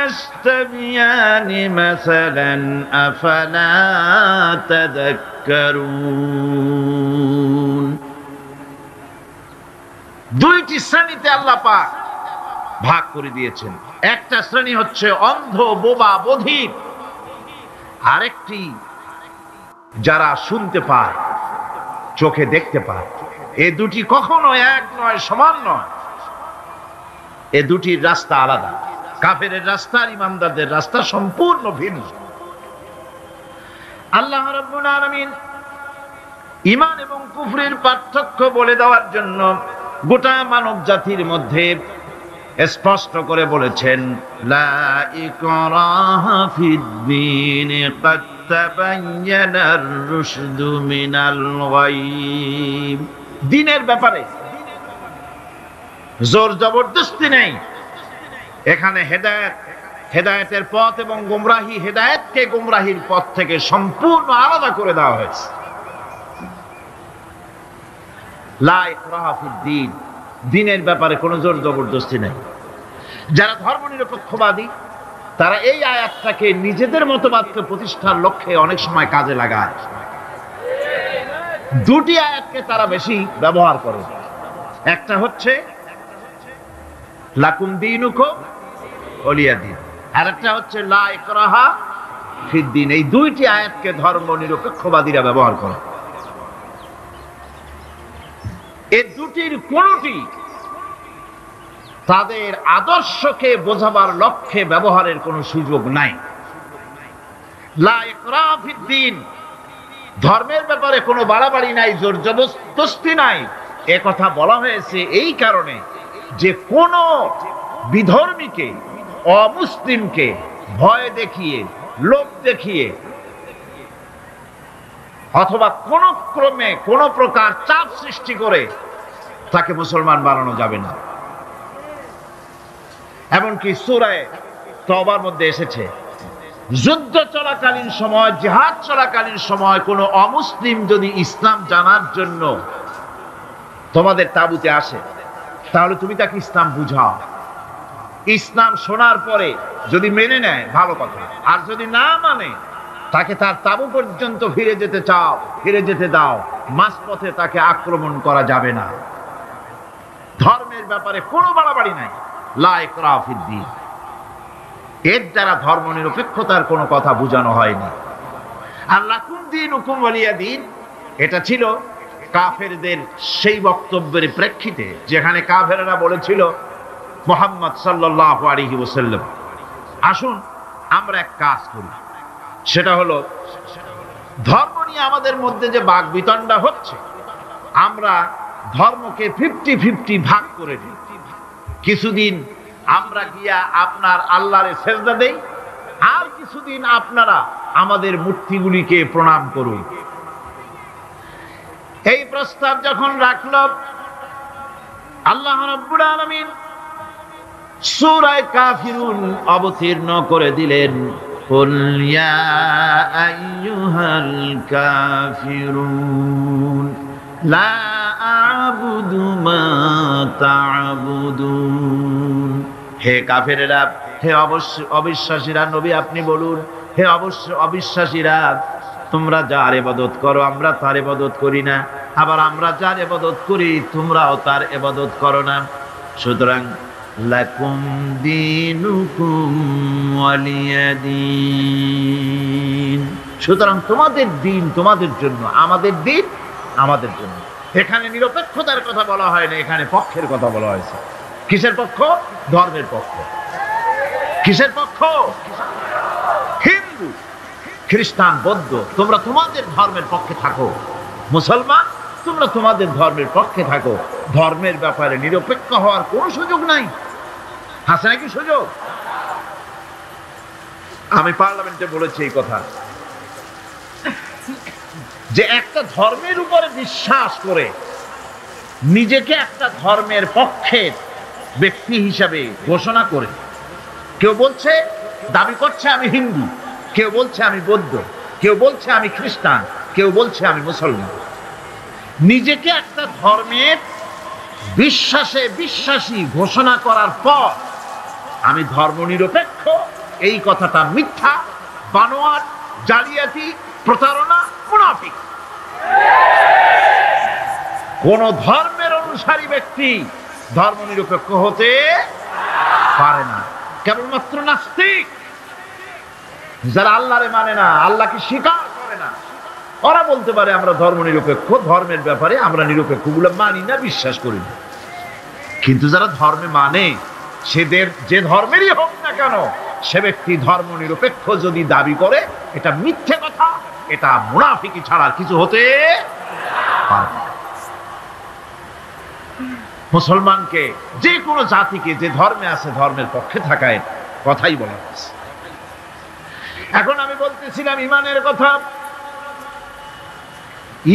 يستويان مثلا أفلا تذكرون দুইটি শ্রেণীতে আল্লাহ পাক ভাগ করে দিয়েছেন। একটা শ্রেণী হচ্ছে অন্ধ, বোবা, বধির, আরেকটি যারা শুনতে পায়, চোখে দেখতে পায়। এই দুটি কখনো এক নয়, সমান নয়। এ দুটির রাস্তা আলাদা। কাফেরের রাস্তা আর ইমানদারদের রাস্তা সম্পূর্ণ ভিন্ন। আল্লাহ রাব্বুল আলামিন ঈমান এবং কুফরের পার্থক্য বলে দেওয়ার জন্য গোটা মানব জাতির মধ্যে স্পষ্ট করে বলেছেন, লা ইকরাহা ফিদ-দীন ক্বাদ তাবায়্যানার রুশদু মিনাল গায়ব। দ্বীনের ব্যাপারে জোর জবরদস্তি নেই। এখানে হেদায়েতের পথ এবং গোমরাহি, হেদায়েতকে গোমরাহির পথ থেকে সম্পূর্ণ আলাদা করে দেওয়া হয়েছে। লা ইকরাহা ফিদ-দীন, দ্বীনের ব্যাপারে কোনো জোর জবরদস্তি নেই। যারা ধর্মনিরপেক্ষবাদী তারা এই আয়াতটাকে নিজেদের মতবাদকে প্রতিষ্ঠার লক্ষ্যে অনেক সময় কাজে লাগায়। দুটি আয়াতকে তারা বেশি ব্যবহার করে। একটা হচ্ছে লাকুম দীনুকুম ওয়ালিয়া দীন, আর একটা হচ্ছে লা ইকরাহা ফিদ-দীন। এই দুইটি আয়াতকে ধর্মনিরপেক্ষবাদীরা ব্যবহার করে। এই দুটির কোনটি তাদের আদর্শকে বোঝাবার লক্ষ্যে ব্যবহারের কোনো সুযোগ নাই। লা ইকরাহা ফিদ-দীন, ধর্মের ব্যাপারে কোনো বাড়াবাড়ি নাই, জোর জবরদস্তি নাই। এ কথা বলা হয়েছে এই কারণে যে কোন বিধর্মীকে, অমুসলিমকে ভয় দেখিয়ে, লোভ দেখিয়ে অথবা কোন ক্রমে কোন প্রকার চাপ সৃষ্টি করে তাকে মুসলমান বানানো যাবে না। এমনকি সূরা তওবার মধ্যে এসেছে, যুদ্ধ চলাকালীন সময়, জিহাদ চলাকালীন সময় কোন অমুসলিম যদি ইসলাম জানার জন্য তোমাদের তাঁবুতে আসে, তাহলে তুমি তাকে ইসলাম বুঝাও। ইসলাম শোনার পরে যদি মেনে নেয় ভালো কথা, আর যদি না মানে তাকে তার তাঁবু পর্যন্ত ফিরে যেতে চাও, ফিরে যেতে দাও। মাঝপথে তাকে আক্রমণ করা যাবে না। ধর্মের ব্যাপারে কোনো বাড়াবাড়ি নাই। লা ইকরাহা ফিদ-দীন, এর দ্বারা ধর্মনিরপেক্ষতার কোনো কথা বোঝানো হয়নি। আর লাকুম দীনুকুম ওয়ালিয়া দীন, এটা ছিল কাফেরদের সেই বক্তব্যের প্রেক্ষিতে যেখানে কাফেররা বলেছিল মুহাম্মদ সাল্লাল্লাহু আলাইহি ওয়াসাল্লাম, আসুন আমরা এক কাজ করি, সেটা হলো ধর্ম নিয়ে আমাদের মধ্যে যে বাকবিতণ্ডা হচ্ছে, আমরা ধর্মকে 50-50 ভাগ করে দিই। কিছুদিন আমরা গিয়া আপনার আল্লাহরে সেজদা দেই, আর কিছুদিন আপনারা আমাদের মূর্তিগুলিকে প্রণাম করুন। এই প্রস্তাব যখন রাখল, আল্লাহ রাব্বুল আলামিন সূরা কাফিরুন অবতীর্ণ করে দিলেন, কুল ইয়া আইয়ুহাল কাফিরুন লা আ'বুদু মা তা'বুদুন। হে কাফেরেরা, হে অবিশ্বাসীরা, নবী আপনি বলুন, হে অবিশ্বাসীরা, তোমরা যার ইবাদত করো আমরা তার ইবাদত করি না, আবার আমরা যার ইবাদত করি তোমরাও তার ইবাদত করো না। সুতরাং লাকুম দীনুকুম ওয়ালিয়া দীন, সুতরাং তোমাদের দিন তোমাদের জন্য, আমাদের দিন আমাদের জন্য। এখানে নিরপেক্ষতার কথা বলা হয় না, এখানে পক্ষের কথা বলা হয়েছে। কিসের পক্ষ? ধর্মের পক্ষ। কিসের পক্ষ? হিন্দু, খ্রিস্টান, বৌদ্ধ, তোমরা তোমাদের ধর্মের পক্ষে থাকো। মুসলমান, তোমরা তোমাদের ধর্মের পক্ষে থাকো। ধর্মের ব্যাপারে নিরপেক্ষ হওয়ার কোনো সুযোগ নাই। আছে নাকি সুযোগ? আমি পার্লামেন্টে বলেছি এই কথা, যে একটা ধর্মের উপরে বিশ্বাস করে নিজেকে একটা ধর্মের পক্ষের ব্যক্তি হিসাবে ঘোষণা করে কেউ বলছে, দাবি করছে আমি হিন্দু, কেউ বলছে আমি বৌদ্ধ, কেউ বলছে আমি খ্রিস্টান, কেউ বলছে আমি মুসলমান। নিজেকে একটা ধর্মের বিশ্বাসী ঘোষণা করার পর আমি ধর্মনিরপেক্ষ এই কথাটা মিথ্যা, বানোয়াট, জালিয়াতি, প্রতারণা, মুনাফিক। কোন ধর্মের অনুসারী ব্যক্তি ধর্মনিরপেক্ষ হতে পারে না, কেবলমাত্র নাস্তিক, যারা আল্লাহরে মানে না, আল্লাহকে স্বীকার করে না, ওরা বলতে পারে আমরা ধর্মনিরপেক্ষ, ধর্মের ব্যাপারে আমরা নিরপেক্ষ, গুলো মানি না, বিশ্বাস করি না। কিন্তু যারা ধর্মে মানে, সেদের যে ধর্মেরই হোক না কেন, সে ব্যক্তি ধর্মনিরপেক্ষ যদি দাবি করে, এটা মিথ্যে কথা, এটা মুনাফিকি ছাড়া কিছু হতে পারে না। মুসলমানকে, যে কোনো জাতিকে যে ধর্মে আছে ধর্মের পক্ষে থাকায় কথাই বলা হয়েছে। এখন আমি বলতেছিলাম ইমানের কথা।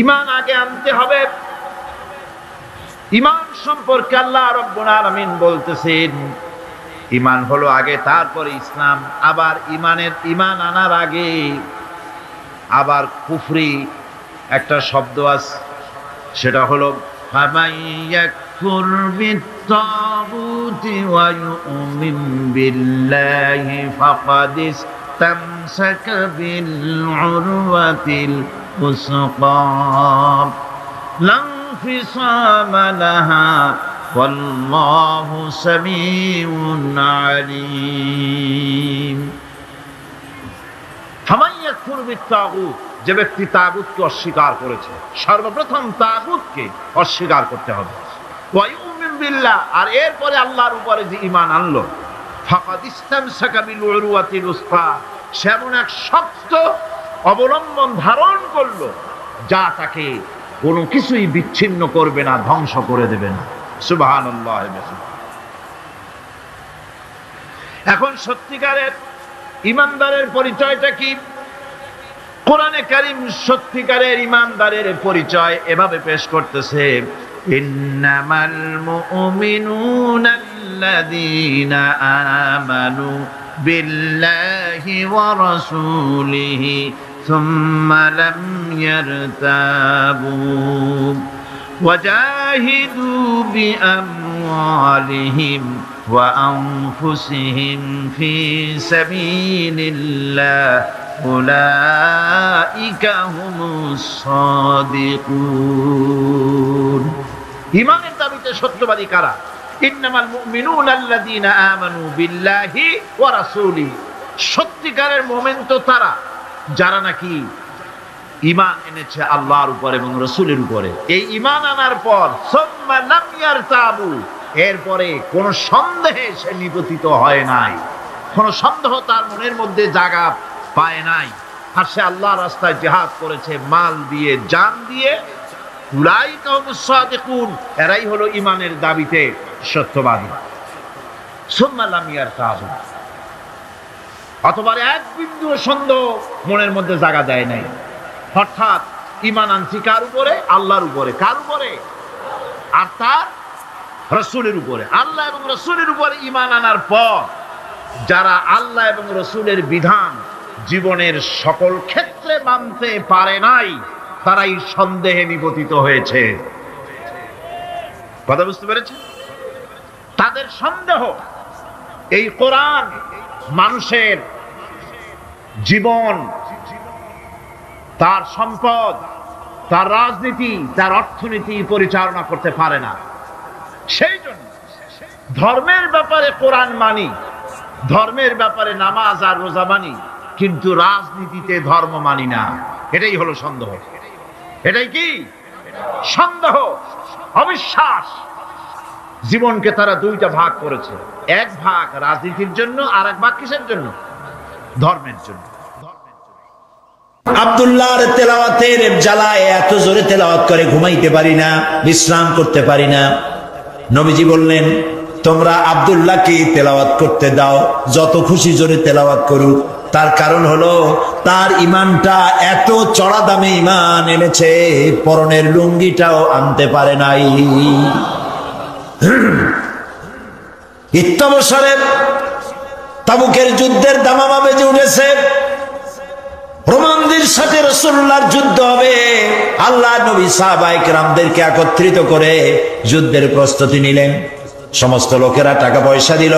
ইমান আগে আনতে হবে। ইমান সম্পর্কে আল্লাহ রাব্বুল আলামিন বলতেছেন ইমান হলো আগে, তারপরে ইসলাম। আবার ইমান আনার আগে আবার কুফরি একটা শব্দ আছে, সেটা হলো ফামান ইয়াকফুর বিত-তাগুতি ওয়া ইউমিন বিল্লাহি ফাকাদ ইসতামসাকা বিল উরওয়াতিল উসকা লা ইনফিসামা লাহা ওয়াল্লাহু সামিউন আলীম। ফামান ইয়াকফুর বিত-তাগুত, যে ব্যক্তি তাগুতকে অস্বীকার করেছে, সর্বপ্রথম তাগুতকে অস্বীকার করতে হবে। ওয়া ইউমিন বিল্লাহ, আর এরপরে আল্লাহর উপরে যে ঈমান আনলো, ফাকাদ ইসতামসাকা বিল উরওয়াতিল উসকা, সেমন এক শক্ত অবলম্বন ধারণ করলো যা তাকে কোনো কিছুই বিচ্ছিন্ন করবে না, ধ্বংস করে দেবে না। সুবহানাল্লাহ। এখন সত্যিকারের ঈমানদারের পরিচয়টা কি? কোরআনে কারীম সত্যিকারের ঈমানদারের পরিচয় এভাবে পেশ করতেছে, ইন্নামাল মুমিনুনা আল্লাযীনা আমানু বিল্লাহি ওয়া রাসূলিহি সুম্মা লাম ইয়ারতাবু ওয়াজাহিদু বিআমওয়ালিহিম ওয়া আনফুসিহিম ফি সাবিলিল্লাহ উলাইকা হুমুস সাদিকুন। ঈমানের দাবিতে সত্যবাদী কারা? ইন্নামাল মুমিনুনা আল্লাযীনা আমানু বিল্লাহি ওয়া রাসূলিহি, সত্যিকারের মুমিন তো তারা যারা নাকি ঈমান এনেছে আল্লাহর উপর এবং রাসূলের উপরে। এই ঈমান আনার পর সুম্মা লাম ইয়ারতাবু, এরপরে কোন সন্দেহে সে নিপতিত হয় নাই, কোন সন্দেহ তার মনের মধ্যে জায়গা পায় নাই, আর সে আল্লাহর রাস্তায় জিহাদ করেছে মাল দিয়ে, জান দিয়ে। উলাইকা হুমুস সাদিকুন, এরাই হলো ঈমানের দাবিতে সত্যবাদী। সুম্মা লাম ইয়ারতাবু, অথবা এক বিন্দু সন্দেহ মনের মধ্যে জায়গা দেয় নাই, অর্থাৎ ঈমান আনছি কার উপরে? আল্লাহর উপরে। কার উপরে? আর তার রাসূলের উপরে। আল্লাহ এবং রাসূলের উপরে ঈমান আনার পর যারা আল্লাহ এবং রাসূলের বিধান জীবনের সকল ক্ষেত্রে মানতে পারে নাই, তারাই সন্দেহে নিপতিত হয়েছে। কথা বুঝতে পেরেছেন? তাদের সন্দেহ এই কোরআন মানুষের জীবন, তার সম্পদ, তার রাজনীতি, তার অর্থনীতি পরিচালনা করতে পারে না। সেই জন্য ধর্মের ব্যাপারে কোরআন মানি, ধর্মের ব্যাপারে নামাজ আর রোজা মানি, কিন্তু রাজনীতিতে ধর্ম মানি না। এটাই হলো সন্দেহ। এটাই কি? সন্দেহ, অবিশ্বাস। জীবনকে তারা দুইটা ভাগ করেছে, এক ভাগ রাজনীতির জন্য, আর এক ভাগ কিসের জন্য? ধর্মের জন্য। আব্দুল্লাহর তেলাওয়াতের জ্বালায় এত জোরে তেলাওয়াত করে ঘুমাইতে পারি না, বিশ্রাম করতে পারি না। নবীজি বললেন, তোমরা আব্দুল্লাহকে তেলাওয়াত করতে দাও, যত খুশি জোরে তেলাওয়াত করুক। তার কারণ হলো তার ঈমানটা এত চড়া দামে ঈমান এনেছে, পরনের লুঙ্গিটাও আনতে পারে নাই। ইত্যবসরে তাবুকের যুদ্ধের দামামা বেজে উঠেছে, রোমানদের সাথে রাসূলুল্লাহর যুদ্ধ হবে। আল্লাহ নবী সাহাবায়ে কেরামদেরকে একত্রিত করে যুদ্ধের প্রস্তুতি নিলেন। সমস্ত লোকেরা টাকা পয়সা দিল,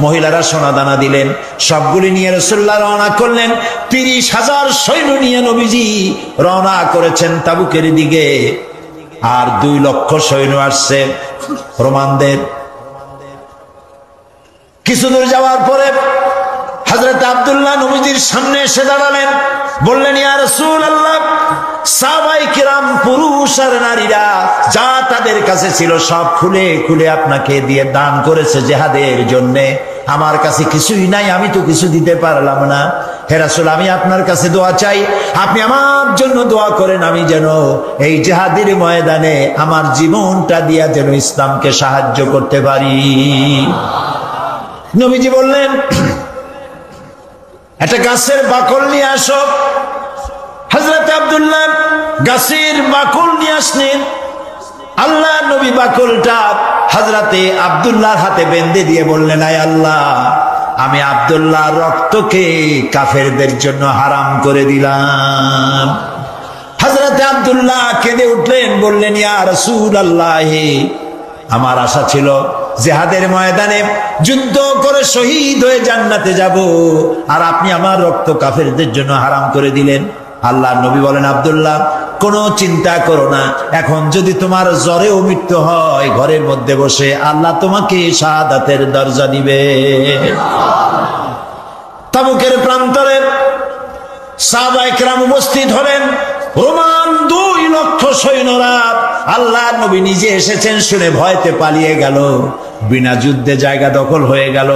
মহিলারা সোনা দানা দিলেন, সবগুলি নিয়ে রাসূলুল্লাহ রওনা করলেন। 30,000 সৈন্য নিয়ে নবীজি রওনা করেছেন তাবুকের দিকে। আর 2 লক্ষ সৈন্য আসছে রোমানদের। কিছু দূর যাওয়ার পরে হযরত আব্দুল্লাহ নবীজির সামনে এসে দাঁড়ালেন, বললেন, ইয়া রাসূলুল্লাহ, সাহাবায়ে কিরাম পুরুষ আর নারীরা যা তাদের কাছে ছিল সব খুলে খুলে আপনাকে দিয়ে দান করেছে জিহাদের জন্য। আমার কাছে কিছুই নাই, আমি তো কিছু দিতে পারলাম না। হে রাসূল, আমি আপনার কাছে দোয়া চাই, আপনি আমার জন্য দোয়া করেন, আমি যেন এই জিহাদের ময়দানে আমার জীবনটা দিয়া যেন ইসলামকে সাহায্য করতে পারি। নবীজি বললেন, একটা গাছের বাকল নিয়ে আসো। হযরত আব্দুল্লাহ গাছের বাকল নিয়ে আসলেন। আল্লাহ নবী বাকলটা হযরতে আব্দুল্লাহর হাতে বেঁধে দিয়ে বললেন, আয় আল্লাহ, আমি আব্দুল্লাহর রক্তকে কাফেরদের জন্য হারাম করে দিলাম। হযরতে আব্দুল্লাহ কেঁদে উঠলেন, বললেন, ইয়া রাসূলুল্লাহ, আমার আশা ছিল জিহাদের ময়দানে যুদ্ধ করে শহীদ হয়ে জান্নাতে যাব, আর আপনি আমার রক্ত কাফেরদের জন্য হারাম করে দিলেন। আল্লাহর নবী বলেন, আব্দুল্লাহ, কোনো চিন্তা করো না, এখন যদি তোমার জ্বরেও মৃত্যু হয়, ঘরের মধ্যে বসে আল্লাহ তোমাকে শাহাদাতের দরজা দিবে। তাবুকের প্রান্তরে সাহাবায়ে কেরাম উপস্থিত হলেন। রোমান 2 লক্ষ সৈন্যরা, আল্লাহর নবী নিজে এসেছেন শুনে ভয়তে পালিয়ে গেল। বিনা যুদ্ধে জায়গা দখল হয়ে গেল।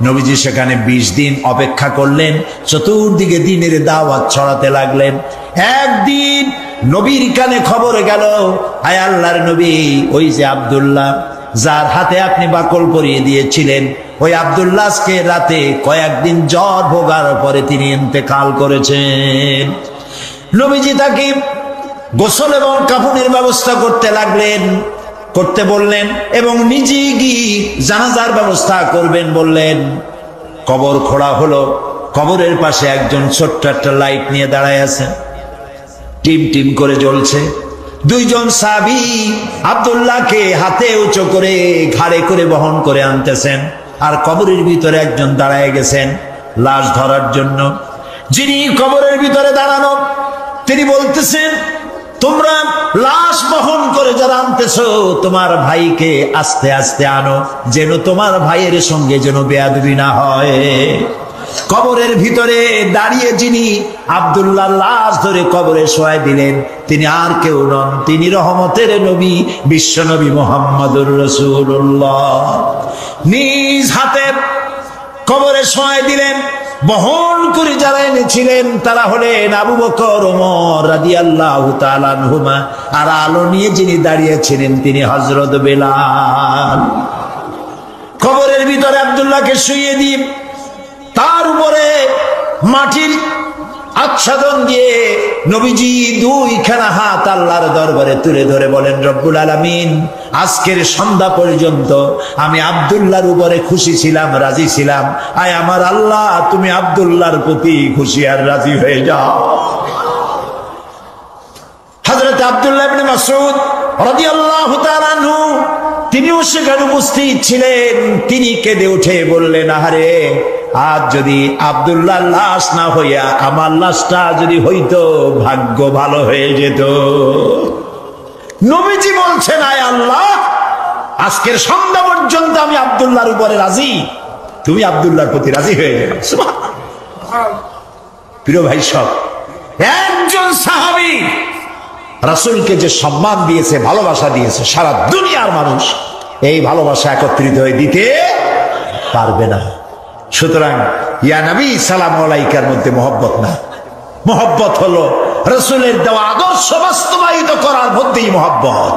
নবীজি সেখানে 20 দিন অপেক্ষা করলেন, চতুর্দিকে দ্বীনের দাওয়াত ছড়াতে লাগলেন। একদিন নবীর কানে খবর গেল, আয় আল্লাহর নবী, ওই যে আব্দুল্লাহ যার হাতে আপনি বাকল পরিয়ে দিয়েছিলেন, ওই আব্দুল্লাহ আজকে রাতে কয়েকদিন জ্বর ভোগার পরে তিনি ইন্তেকাল করেছেন। নবীজি তাকে গোসল এবং কাফনের ব্যবস্থা করতে লাগলেন, করতে বললেন, এবং নিজে গিয়ে জানাজার ব্যবস্থা করবেন বললেন। কবর খোঁড়া হলো। কবরের পাশে একজন ছোট্ট একটা লাইট নিয়ে দাঁড়ায় আছে, টিম টিম করে জ্বলছে। 2 জন সাহাবী আব্দুল্লাহকে হাতে উঁচু করে ঘাড়ে করে বহন করে আনতেছেন, আর কবরের ভিতরে একজন দাঁড়ায় গেছেন লাশ ধরার জন্য। যিনি কবরের ভিতরে দাঁড়ানো, তিনি বলতেছেন, তোমরা লাশ বহন করে যারা আনতেছো, তোমার ভাইকে আস্তে আস্তে আনো, যেন তোমার ভাইয়ের সঙ্গে যেন বেয়াদবি না হয়। কবরের ভিতরে দাঁড়িয়ে যিনি আব্দুল্লাহর লাশ ধরে কবরে শোয়াই দিলেন, তিনি আর কেউ নন, তিনি রহমতের নবী, বিশ্ব নবী মুহাম্মদুর রাসূলুল্লাহ। নিজ হাতে কবরে শোয়াই দিলেন। বহন করে যারা এনেছিলেন তারা হলেন আবু বকর, ওমর রাদিয়াল্লাহু তাআলা আনহুমা, আর আলো নিয়ে যিনি দাঁড়িয়েছিলেন তিনি হযরত বেলাল। কবরের ভিতরে আব্দুল্লাহকে শুইয়ে দিয়ে তার উপরে মাটির আচ্ছাদন দিয়ে নবীজি 2খানা হাত আল্লাহর দরবারে তুলে ধরে বলেন, রব্বুল আলামিন, আজকের সন্ধ্যা পর্যন্ত আমি আব্দুল্লাহর উপরে খুশি ছিলাম, রাজি ছিলাম। আয় আমার আল্লাহ, তুমি আব্দুল্লাহর প্রতি খুশি আর রাজি হয়ে যাও। হযরত আব্দুল্লাহ ইবনে মাসউদ রাদিয়াল্লাহু তাআলা আনহু তিনিও সেখানে উপস্থিত ছিলেন। তিনি কেঁদে উঠে বললেন, আহারে, আজ যদি আব্দুল্লাহর লাশ না হইয়া আমার লাশটা যদি হইতো, ভাগ্য ভালো হয়ে যেত। নবীজি বলছেন, আয় আল্লাহ, আজকের সন্ধ্যা পর্যন্ত আমি আব্দুল্লাহর উপরে রাজি, তুমি আব্দুল্লাহর প্রতি রাজি হয়ে গেল। প্রিয় ভাই সব, একজন সাহাবী রাসূলকে যে সম্মান দিয়েছে, ভালোবাসা দিয়েছে, সারা দুনিয়ার মানুষ এই ভালোবাসা একত্রিত হয়ে দিতে পারবে না। সুতরাং ইয়া নবী সালামু আলাইকার মধ্যে মহব্বত না, মহব্বত হলো রাসূলের দেওয়া আদর্শ বাস্তবায়িত করার মধ্যেই মহব্বত।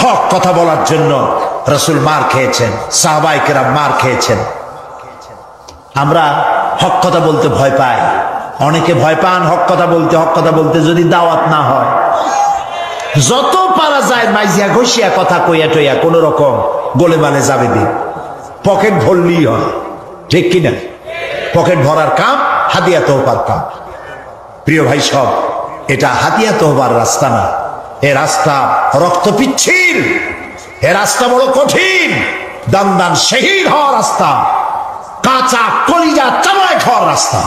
হক কথা বলার জন্য রাসূল মার খেয়েছেন, সাহাবায়ে কেরাম মার খেয়েছেন। আমরা হক কথা বলতে ভয় পাই, অনেকে ভয় পান হক কথা বলতে। হক কথা বলতে যদি দাওয়াত না হয়, যত পারা যায় মাইজিয়া ঘষিয়া কথা কইয়া টইয়া কোন রকম গোলে মালে যাবে দিন, পকেট ভরলেই হয়, ঠিক কিনা? পকেট ভরার কাম হাদিয়া তোহবার কাম। প্রিয় ভাই সব, এটা হাদিয়া তোহবার রাস্তা না, এ রাস্তা রক্ত পিচ্ছিল, এ রাস্তা বড় কঠিন, দান দান শহীদ হওয়ার রাস্তা, কাঁচা কলিজা চাবায় খাওয়ার রাস্তা।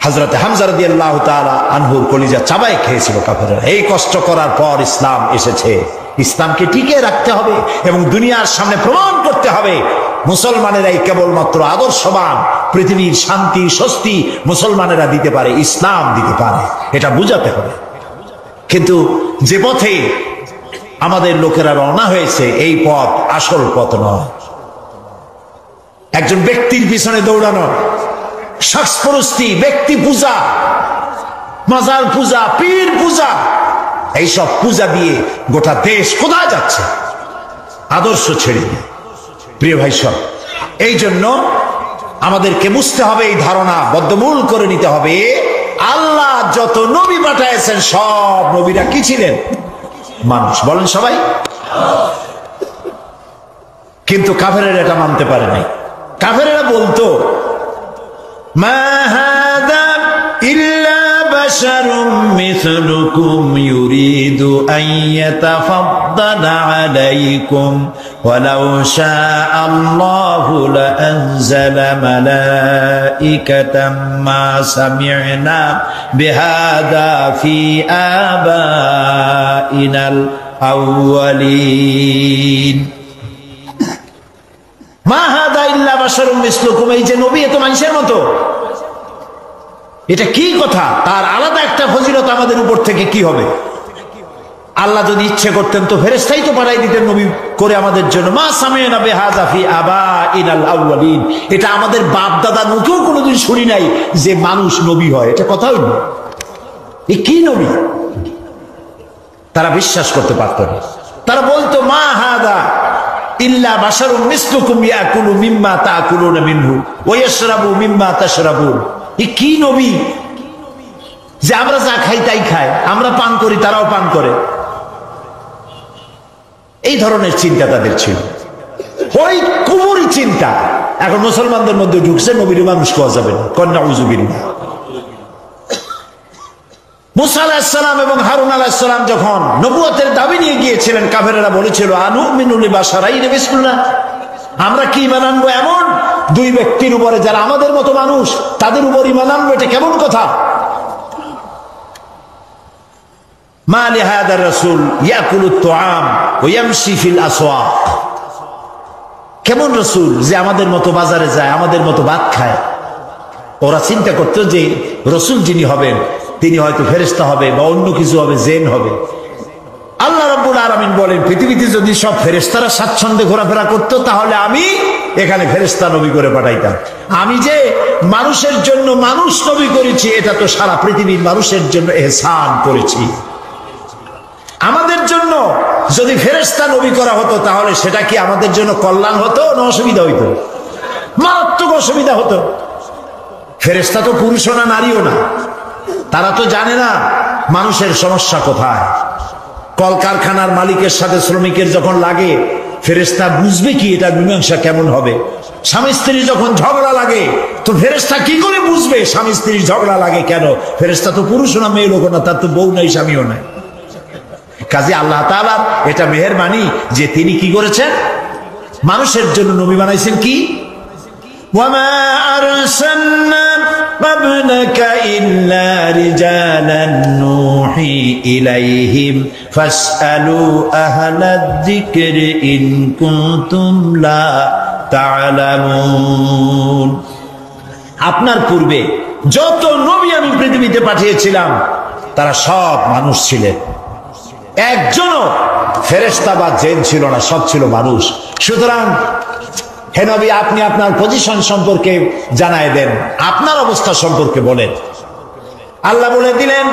হযরত হামজা রাদিয়াল্লাহু তাআলা আনহুর কলিজা চাবায় খেয়েছিল কাফেররা। এই কষ্ট করার পর ইসলাম এসেছে। ইসলামকে টিকিয়ে রাখতে হবে এবং দুনিয়ার সামনে প্রমাণ করতে হবে মুসলমানেরাই কেবলমাত্র আদর্শবান, পৃথিবীর শান্তি স্বস্তি মুসলমানেরা দিতে পারে, ইসলাম দিতে পারে, এটা বুঝাতে হবে। কিন্তু যে পথে আমাদের লোকেরা রওনা হয়েছে এই পথ আসল পথ নয়। একজন ব্যক্তির পিছনে দৌড়ানো, শাস্ত্রস্তি, ব্যক্তি পূজা, মাজার পূজা, পীর পূজা, এইসব পূজা দিয়ে গোটা দেশ কোথায় যাচ্ছে? আদর্শ ছেড়ে দিয়ে। প্রিয় ভাই সব, এই জন্য আমাদেরকে বুঝতে হবে, এই ধারণা বদ্ধমূল করে নিতে হবে, আল্লাহ যত নবী পাঠাইছেন সব নবীরা কি ছিলেন? মানুষ। বলেন সবাই। কিন্তু কাফেরেরা এটা মানতে পারে নাই। কাফেরেরা বলতো মা হাদা ইল্লা বাশারুম মিসলুকুম ইউরিদু আন ইয়াতাফাদ্দালা আলাইকুম ওয়ালাউ শাআল্লাহু লাআনজালা মালাইকাতাম মা সামি'না বিহাদা ফি আবাইনাল আউয়ালিন। মা হাদা ইল্লা বাশারুম মিসলুকুম, এই যে নবী এ তো মানুষের মতো, এটা কি কথা? তার আলাদা একটা ফজিলত আমাদের উপর থেকে কি হবে? আল্লাহ যদি ইচ্ছে করতেন তো ফেরেশতাই তো পাঠাই দিতেন নবী করে আমাদের জন্য। মা সামি'না বিহাযা ফি আবাইনাল আউয়ালিন, এটা আমাদের বাপ দাদা মুখেও কোনোদিন শুনি নাই যে মানুষ নবী হয়, এটা কথা হইল। এ কি নবী? তারা বিশ্বাস করতে পারত না। তারা বলতো মা হাদা ইল্লা বাশারুম মিসলুকুম ইয়াকুলু মিম্মা তাকুলুনা মিনহু ওয়া ইয়াশরাবু মিম্মা তাশরাবুন। এ কি নবী যে আমরা যা খাই তাই খায়, আমরা পান করি তারাও পান করে? এই ধরনের চিন্তা তাদের ছিল, ওই কুফরি চিন্তা এখন মুসলমানদের মধ্যে ঢুকছে। নবীর মানুষ কোয়া যাবে না, কন্যা উজুবিল্লাহ। মুসা আলাইহিস সালাম এবং হারুন আলাইহিস সালাম যখন নবুয়তের দাবি নিয়ে গিয়েছিলেন, কাফেরেরা বলেছিল আনুমিনু লিবাশারাইনি মিসলুনা, আমরা কি ঈমান আনবো এমন দুই ব্যক্তির উপরে যারা আমাদের মতো মানুষ, তাদের উপর ঈমান আনবো, এটা কেমন কথা? মা লিহাদার রাসূল ইয়াকুলুত তুআম ওয়া ইয়ামশি ফিল আসওয়াক, কেমন রাসূল যে আমাদের মতো বাজারে যায়, আমাদের মতো ভাত খায়? ওরা চিন্তা করতো যে রাসূল যিনি হবেন তিনি হয়তো ফেরেশতা হবে বা অন্য কিছু হবে, জিন হবে। আল্লাহ রাব্বুল আলামিন বলেন পৃথিবীতে যদি সব ফেরেশতারা স্বাচ্ছন্দ্যে ঘোরাফেরা করতো তাহলে আমি এখানে ফেরেশতা নবী করে পাঠাইতাম। আমি যে মানুষের জন্য মানুষ নবী করেছি, এটা তো সারা পৃথিবীর মানুষের জন্য ইহসান করেছি। আমাদের জন্য যদি ফেরেশতা নবী করা হতো তাহলে সেটা কি আমাদের জন্য কল্যাণ হতো না অসুবিধা হইতো? মারাত্মক অসুবিধা হতো। ফেরেশতা তো পুরুষও না নারীও না, তারা তো জানে না মানুষের সমস্যা কোথায়। কলকারখানার মালিকের সাথে শ্রমিকের যখন লাগে, ফেরেশতা বুঝবে কি এটা মীমাংসা কেমন হবে? স্বামী স্ত্রী যখন ঝগড়া লাগে তো ফেরেশতা কি করে বুঝবে স্বামী স্ত্রীর ঝগড়া লাগে কেন? ফেরেশতা তো পুরুষও না মেয়ে লোকও না, তার তো বউ নাই স্বামীও নাই। কাজে আল্লাহ তাআলার এটা মেহেরবানি যে তিনি কি করেছেন, মানুষের জন্য নবী বানাইছেন। কি ওয়ামা আরসালনা ক্বাবলাকা ইল্লা রিজালান নূহি ইলাইহিম ফাসআলু আহলাদ যিকরি ইন কুনতুম লা তা'লামুন। আপনার পূর্বে যত নবী আমি পৃথিবীতে পাঠিয়েছিলাম তারা সব মানুষ ছিলেন, একজনও ফেরেশতা বা জিন ছিল না, সব ছিল মানুষ। সুতরাং হে নবী, আপনি আপনার পজিশন সম্পর্কে জানায় দেন, আপনার অবস্থা সম্পর্কে বলেন। আল্লাহ বলে দিলেন,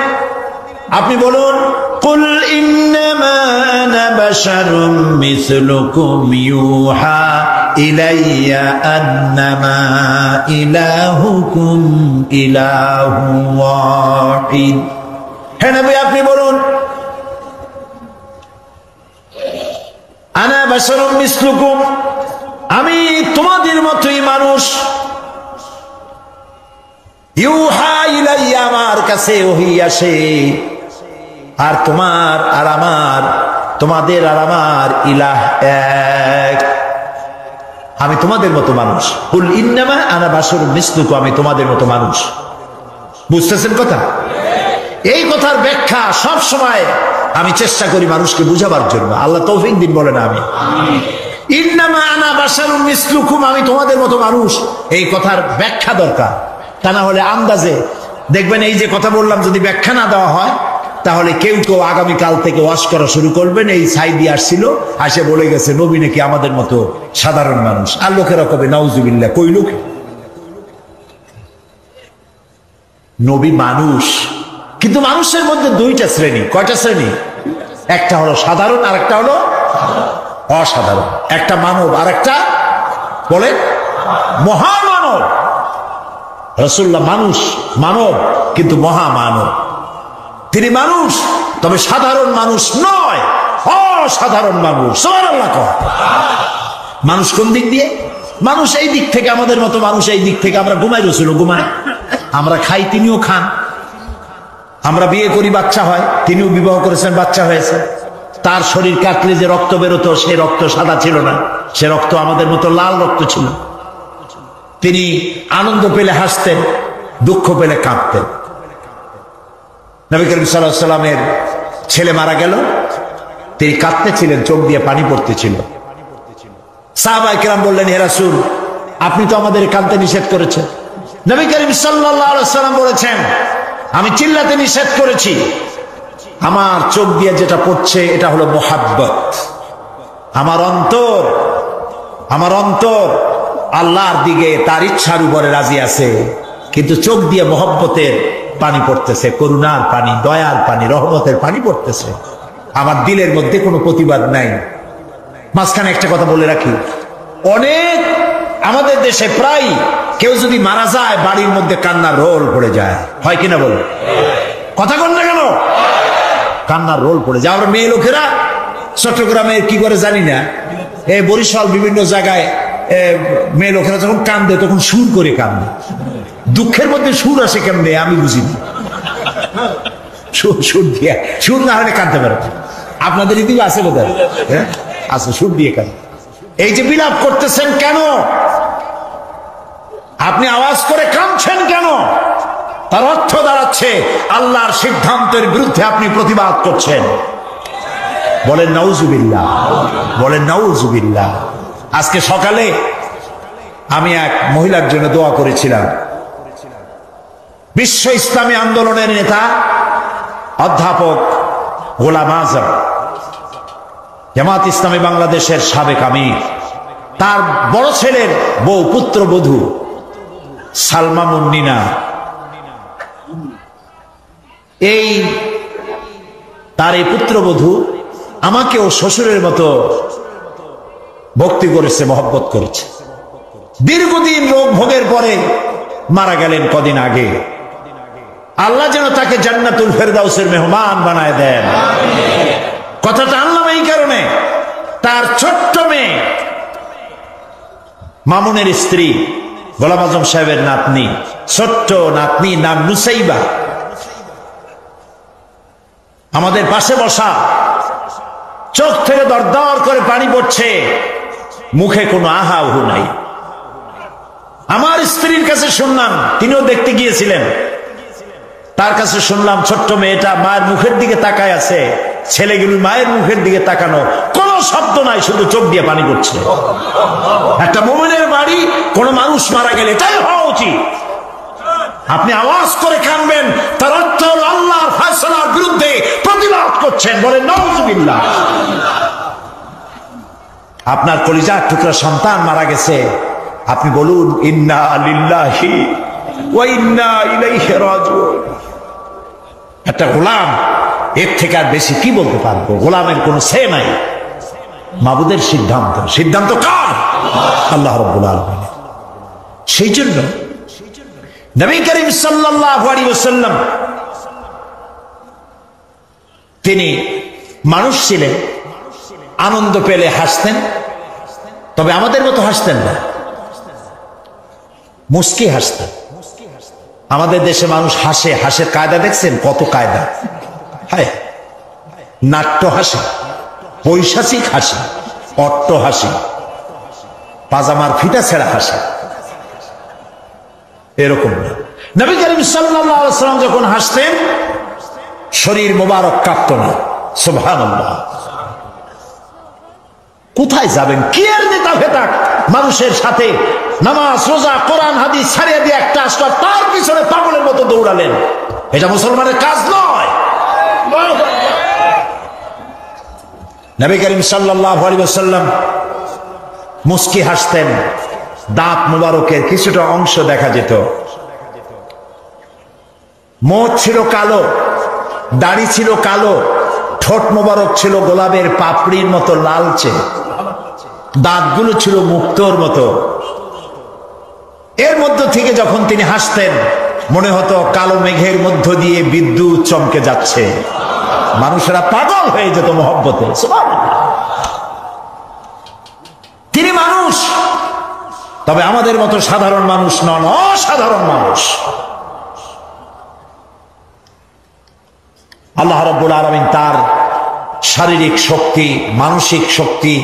আপনি বলুন কুল ইন্নামা আনা বাশারুম মিসলুকুম ইউহা ইলাইয়া আন্নামা ইলাহুকুম ইলাহু ওয়াহিদ। হে নবী, আপনি বলুন আনা বাশারুম মিসলুকুম, আমি তোমাদের মতোই মানুষ। ইউহা ইলাইয়া, আমার কাছে ওহী আসে। আর তোমার আর আমার, তোমাদের আর আমার ইলাহ এক। আমি তোমাদের মতো মানুষ। কুল ইন্নামা আনা বাশারুম মিসলুকুম, আমি তোমাদের মতো মানুষ। বুঝতেছেন কথা? এই কথার ব্যাখ্যা সব সময় আমি চেষ্টা করি মানুষকে বুঝাবার জন্য। আল্লাহ তৌফিক দিন বলেন আমি। ইন্নামা আনা বাশারুম মিসলুকুম, আমি তোমাদের মতো মানুষ, এই কথার ব্যাখ্যা দরকার। তা না হলে আন্দাজে দেখবেন এই যে কথা বললাম যদি ব্যাখ্যা না দেওয়া হয়, তাহলে কেউ কেউ আগামীকাল থেকে ওয়াশ করা শুরু করবেন, এই সাইদি আসছিল, আসে বলে গেছে নবী নাকি আমাদের মতো সাধারণ মানুষ। আর লোকেরা কবে নাউজুবিল্লাহ, কই লোক? নবী মানুষ, কিন্তু মানুষের মধ্যে দুইটা শ্রেণী। কয়টা শ্রেণী? একটা হলো সাধারণ আর একটা হলো অসাধারণ। একটা মানব আর একটা বলে মহামানব। রাসূলুল্লাহ মানুষ, মানব, কিন্তু মহামানব। তিনি মানুষ, তবে সাধারণ মানুষ নয়, অসাধারণ মানুষ। সুবহানাল্লাহ কয়। মানুষ কোন দিক দিয়ে? মানুষ এই দিক থেকে, আমাদের মতো মানুষ এই দিক থেকে। আমরা ঘুমাই, রসুল ঘুমায়, আমরা খাই, তিনিও খান। আমরা বিয়ে করি, বাচ্চা হয়, তিনিও বিবাহ করেছেন, বাচ্চা হয়েছে। তার শরীর কাটলে যে রক্ত বেরোতো, সে রক্ত সাদা ছিল না, সে রক্ত আমাদের মতো লাল রক্ত ছিল। তিনি আনন্দ পেলে হাসতেন, দুঃখ পেলে কাঁদতেন। নবী করিম সাল্লাল্লাহু আলাইহি ওয়াসাল্লামের ছেলে মারা গেল, তিনি কাঁদতেছিলেন, চোখ দিয়ে পানি পড়তেছিল। সাহাবায়ে কেরাম বললেন, হে রাসূল, আপনি তো আমাদের কাঁদতে নিষেধ করেছেন। নবী করিম সাল্লাল্লাহু আলাইহি ওয়াসাল্লাম বলেছেন, আমি চিল্লাতে নিষেধ করেছি, আমার চোখ দিয়ে যেটা পড়ছে এটা হলো মুহাব্বত। আমার অন্তর আল্লাহর দিকে, তার ইচ্ছার উপরে রাজি আছে, কিন্তু চোখ দিয়ে মহব্বতের পানি পড়তেছে, করুণার পানি, দয়ার পানি, রহমতের পানি পড়তেছে। আমার দিলের মধ্যে কোনো প্রতিবাদ নাই। মাঝখানে একটা কথা বলে রাখি, অনেক আমাদের দেশে প্রায় কেউ যদি মারা যায়, বাড়ির মধ্যে কান্নার রোল পড়ে যায়, হয় কিনা বলো? কথা বল না কেন? কান্নার রোল পড়ে যায়। আমরা মেয়ে লোকেরা চট্টগ্রামে কি করে জানি না, এই বরিশাল বিভিন্ন জায়গায় মেয়ে লোকেরা যখন কান্দে তখন সুর করে কান্দে। দুঃখের মধ্যে সুর আসে কেমনে আমি বুঝিনি। সুর দিয়ে, সুর না হলে কাঁদতে পারে। আপনাদের ইতিবে আছে বোধহয়, হ্যাঁ আছে, সুর দিয়ে কাঁদে। এই যে বিলাপ করতেছেন কেন? আপনি আওয়াজ করে কাঁদছেন কেন? তার অর্থ দাঁড়াচ্ছে আল্লাহর সিদ্ধান্তের বিরুদ্ধে আপনি প্রতিবাদ করছেন। বলেন নাউজুবিল্লাহ, বলেন নাউজুবিল্লাহ। আজকে সকালে আমি এক মহিলার জন্য দোয়া করেছিলাম। বিশ্ব ইসলামী আন্দোলনের নেতা অধ্যাপক গোলাম আজম, জামাত ইসলামী বাংলাদেশের সাবেক আমির, তার বড় ছেলের বউ, পুত্রবধূ সালমা মুন্নিনা, এই তার এই পুত্রবধূ আমাকেও শ্বশুরের মতো ভক্তি করেছে, মহব্বত করেছে। দীর্ঘদিন রোগ ভোগের পরে মারা গেলেন কদিন আগে। আল্লাহ যেন তাকে জান্নাতুল ফেরদাউসের মেহমান বানায় দেন। কথাটা আনলাম এই কারণে, তার ছোট্ট মেয়ে মামুনের স্ত্রী, গোলাম আজম সাহেবের নাতনি, ছোট্ট নাতনি, নাম নুসাইবা, আমাদের পাশে বসা, চোখ থেকে দরদর করে পানি পড়ছে, মুখে কোনো আহা উহু নাই। আমার স্ত্রীর কাছে শুনলাম, তিনিও দেখতে গিয়েছিলেন, তার কাছে শুনলাম ছোট্ট মেয়েটা মায়ের মুখের দিকে তাকায় আছে, ছেলেগুলি মায়ের মুখের দিকে তাকানো, কোনো শব্দ নাই, শুধু চোখ দিয়ে পানি পড়ছে। একটা মুমিনের বাড়ি, কোন মানুষ মারা গেলে এটাই হওয়া উচিত। আপনি আওয়াজ করে কাঁদবেন, তার অর্থ হলো আল্লাহর ফয়সালার বিরুদ্ধে প্রতিবাদ করছেন। বলেন নাউজুবিল্লাহ। আপনার কলিজার টুকরা সন্তান মারা গেছে, আপনি বলুন ইন্না লিল্লাহি ওয়া ইন্না ইলাইহি রাজিউন। একটা গোলাম এর থেকে আর বেশি কি বলতে পারবো? গোলামের কোনো সে নাই। মাবুদের সিদ্ধান্ত, সিদ্ধান্ত কার? আল্লাহ রাব্বুল আলামিন। সেই জন্য নবী করিম সাল্লাল্লাহু আলাইহি ওয়াসাল্লাম তিনি মানুষ ছিলেন, আনন্দ পেলে হাসতেন, তবে আমাদের মতো হাসতেন না, মুস্কি হাসতেন। আমাদের দেশে মানুষ হাসে, হাসের কায়দা দেখছেন? কত কায়দা! হায়, নাট্য হাসি, পৈশাচিক হাসি, অট্ট হাসি, পাজামার ফিতা ছেঁড়া হাসি, এরকম না। নবী করিম সাল্লাল্লাহু আলাইহি ওয়াসাল্লাম যখন হাসতেন শরীর মোবারক কাঁপত না। সুবহানাল্লাহ। কোথায় যাবেন? কি এর নেতা ফেতা মানুষের সাথে নামাজ রোজা কোরআন হাদিস ছাড়িয়ে দিয়ে একটা আসলো, তার পিছনে পাগলের মতো দৌড়ালেন। এটা মুসলমানের কাজ নয়। নবী করিম সাল্লাল্লাহু আলাইহি ওয়াসাল্লাম মুস্কি হাসতেন, দাঁত মোবারকের কিছুটা অংশ দেখা যেত। মোচ ছিল কালো, দাড়ি ছিল কালো, ঠোঁট মোবারক ছিল গোলাপের পাপড়ির মতো লালচে, দাঁতগুলো ছিল মুক্তোর মতো। এর মধ্য থেকে যখন তিনি হাসতেন মনে হতো কালো মেঘের মধ্য দিয়ে বিদ্যুৎ চমকে যাচ্ছে, মানুষেরা পাগল হয়ে যেত মহব্বতে। তিনি মানুষ, তবে আমাদের মতো সাধারণ মানুষ নন, অসাধারণ মানুষ। আল্লাহ রাব্বুল আলামিন তার শারীরিক শক্তি, মানসিক শক্তি,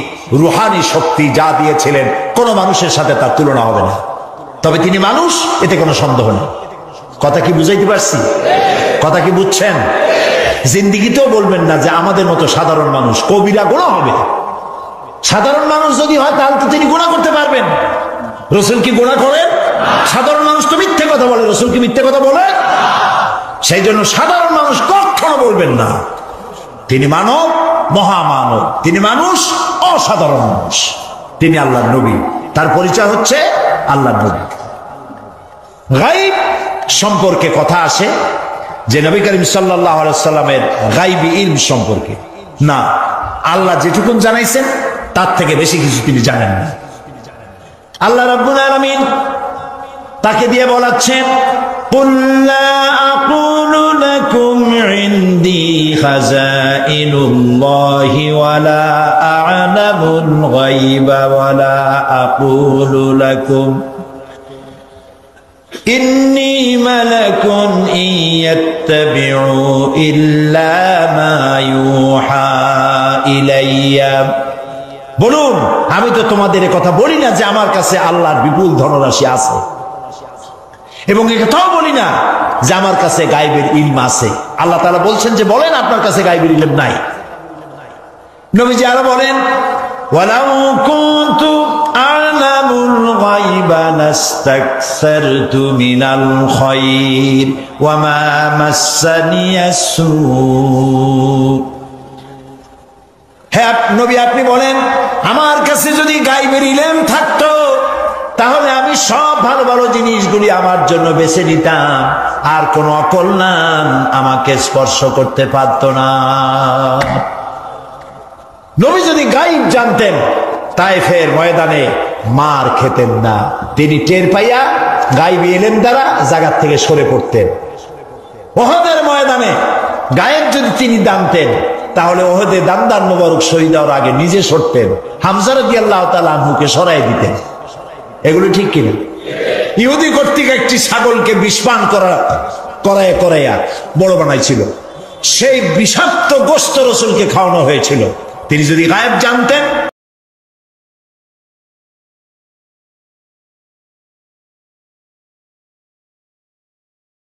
রুহানি শক্তি যা দিয়েছিলেন কোন মানুষের সাথে তার তুলনা হবে না। তবে তিনি মানুষ, এতে কোনো সন্দেহ নেই। কথা কি বুঝাইতে পারছি? কথা কি বুঝছেন? জিন্দিগিতেও বলবেন না যে আমাদের মতো সাধারণ মানুষ, কবিরা গুনাহ হবে। সাধারণ মানুষ যদি হয় তাহলে তো তিনি গুনাহ করতে পারবেন। রাসূল কি গুনাহ করেন? সাধারণ মানুষ তো মিথ্যে কথা বলে, রাসূল কি মিথ্যে কথা বলে? সেই জন্য সাধারণ মানুষ কখনো বলবেন না। তিনি মানব, মহামানব। তিনি মানুষ, অসাধারণ মানুষ। তিনি আল্লাহর নবী, তার পরিচয় হচ্ছে আল্লাহর নবী। গায়ব সম্পর্কে কথা আসে যে নবী করিম সাল্লাল্লাহু আলাইহি ওয়াসাল্লামের গায়বী ইলম সম্পর্কে না, আল্লাহ যেটুকুন জানাইছেন তার থেকে বেশি কিছু তিনি জানেন না। আল্লাহ রাব্বুল আলামিন তাকে দিয়ে বলাচ্ছেন, কুল লা আকুলু লাকুম ইনদি খাযাইনুল্লাহি ওয়া লা আ'লামুল গায়বা ওয়া লা আকুলু লাকুম ইন্নী মালাকুন ইয়াত্তাবিউ ইল্লা মা ইউহা ইলাইয়া। বলুন, আমি তো তোমাদের কথা বলি না যে আমার কাছে আল্লাহর বিপুল ধনরাশি আছে, এবং এটাও বলি না যে আমার কাছে গায়বের ইলম আছে। আল্লাহ তাআলা বলছেন যে বলেন আপনার কাছে গায়বের ইলম নাই। নবীজি আরো বলেন, ওয়ালাউ কুনতু আ'লামুল গায়বা লাস্তাকসারতু মিনাল খায়র ওয়া মা মাসসানিয়াস সূ। হ্যাঁ নবী, আপনি বলেন আমার কাছে যদি গায়বের ইলম থাকতো তাহলে আমি সব ভালো ভালো জিনিসগুলি আমার জন্য বেছে নিতাম, আর কোন অকল্যাণ আমাকে স্পর্শ করতে পারত না। নবী যদি গায়ব জানতেন তায়েফের ময়দানে মার খেতেন না, তিনি টের পাইয়া গায়বী ইলম দ্বারা জায়গা থেকে সরে পড়তেন। উহুদের ময়দানে গায়েব যদি তিনি জানতেন তাহলে ওহদে দান্দার মোবারক শহীদ হওয়ার আগে নিজে সরতেন, হামজা রাদিয়াল্লাহু তাআলা আনহুকে সরাই দিতেন। এগুলো ঠিক কিনা? ইহুদি কর্তৃক একটি ছাগলকে বিষপান করাইয়া বড় বানাইছিল, সেই বিষাক্ত গোশত রাসূলকে খাওয়ানো হয়েছিল। তিনি যদি গায়েব জানতেন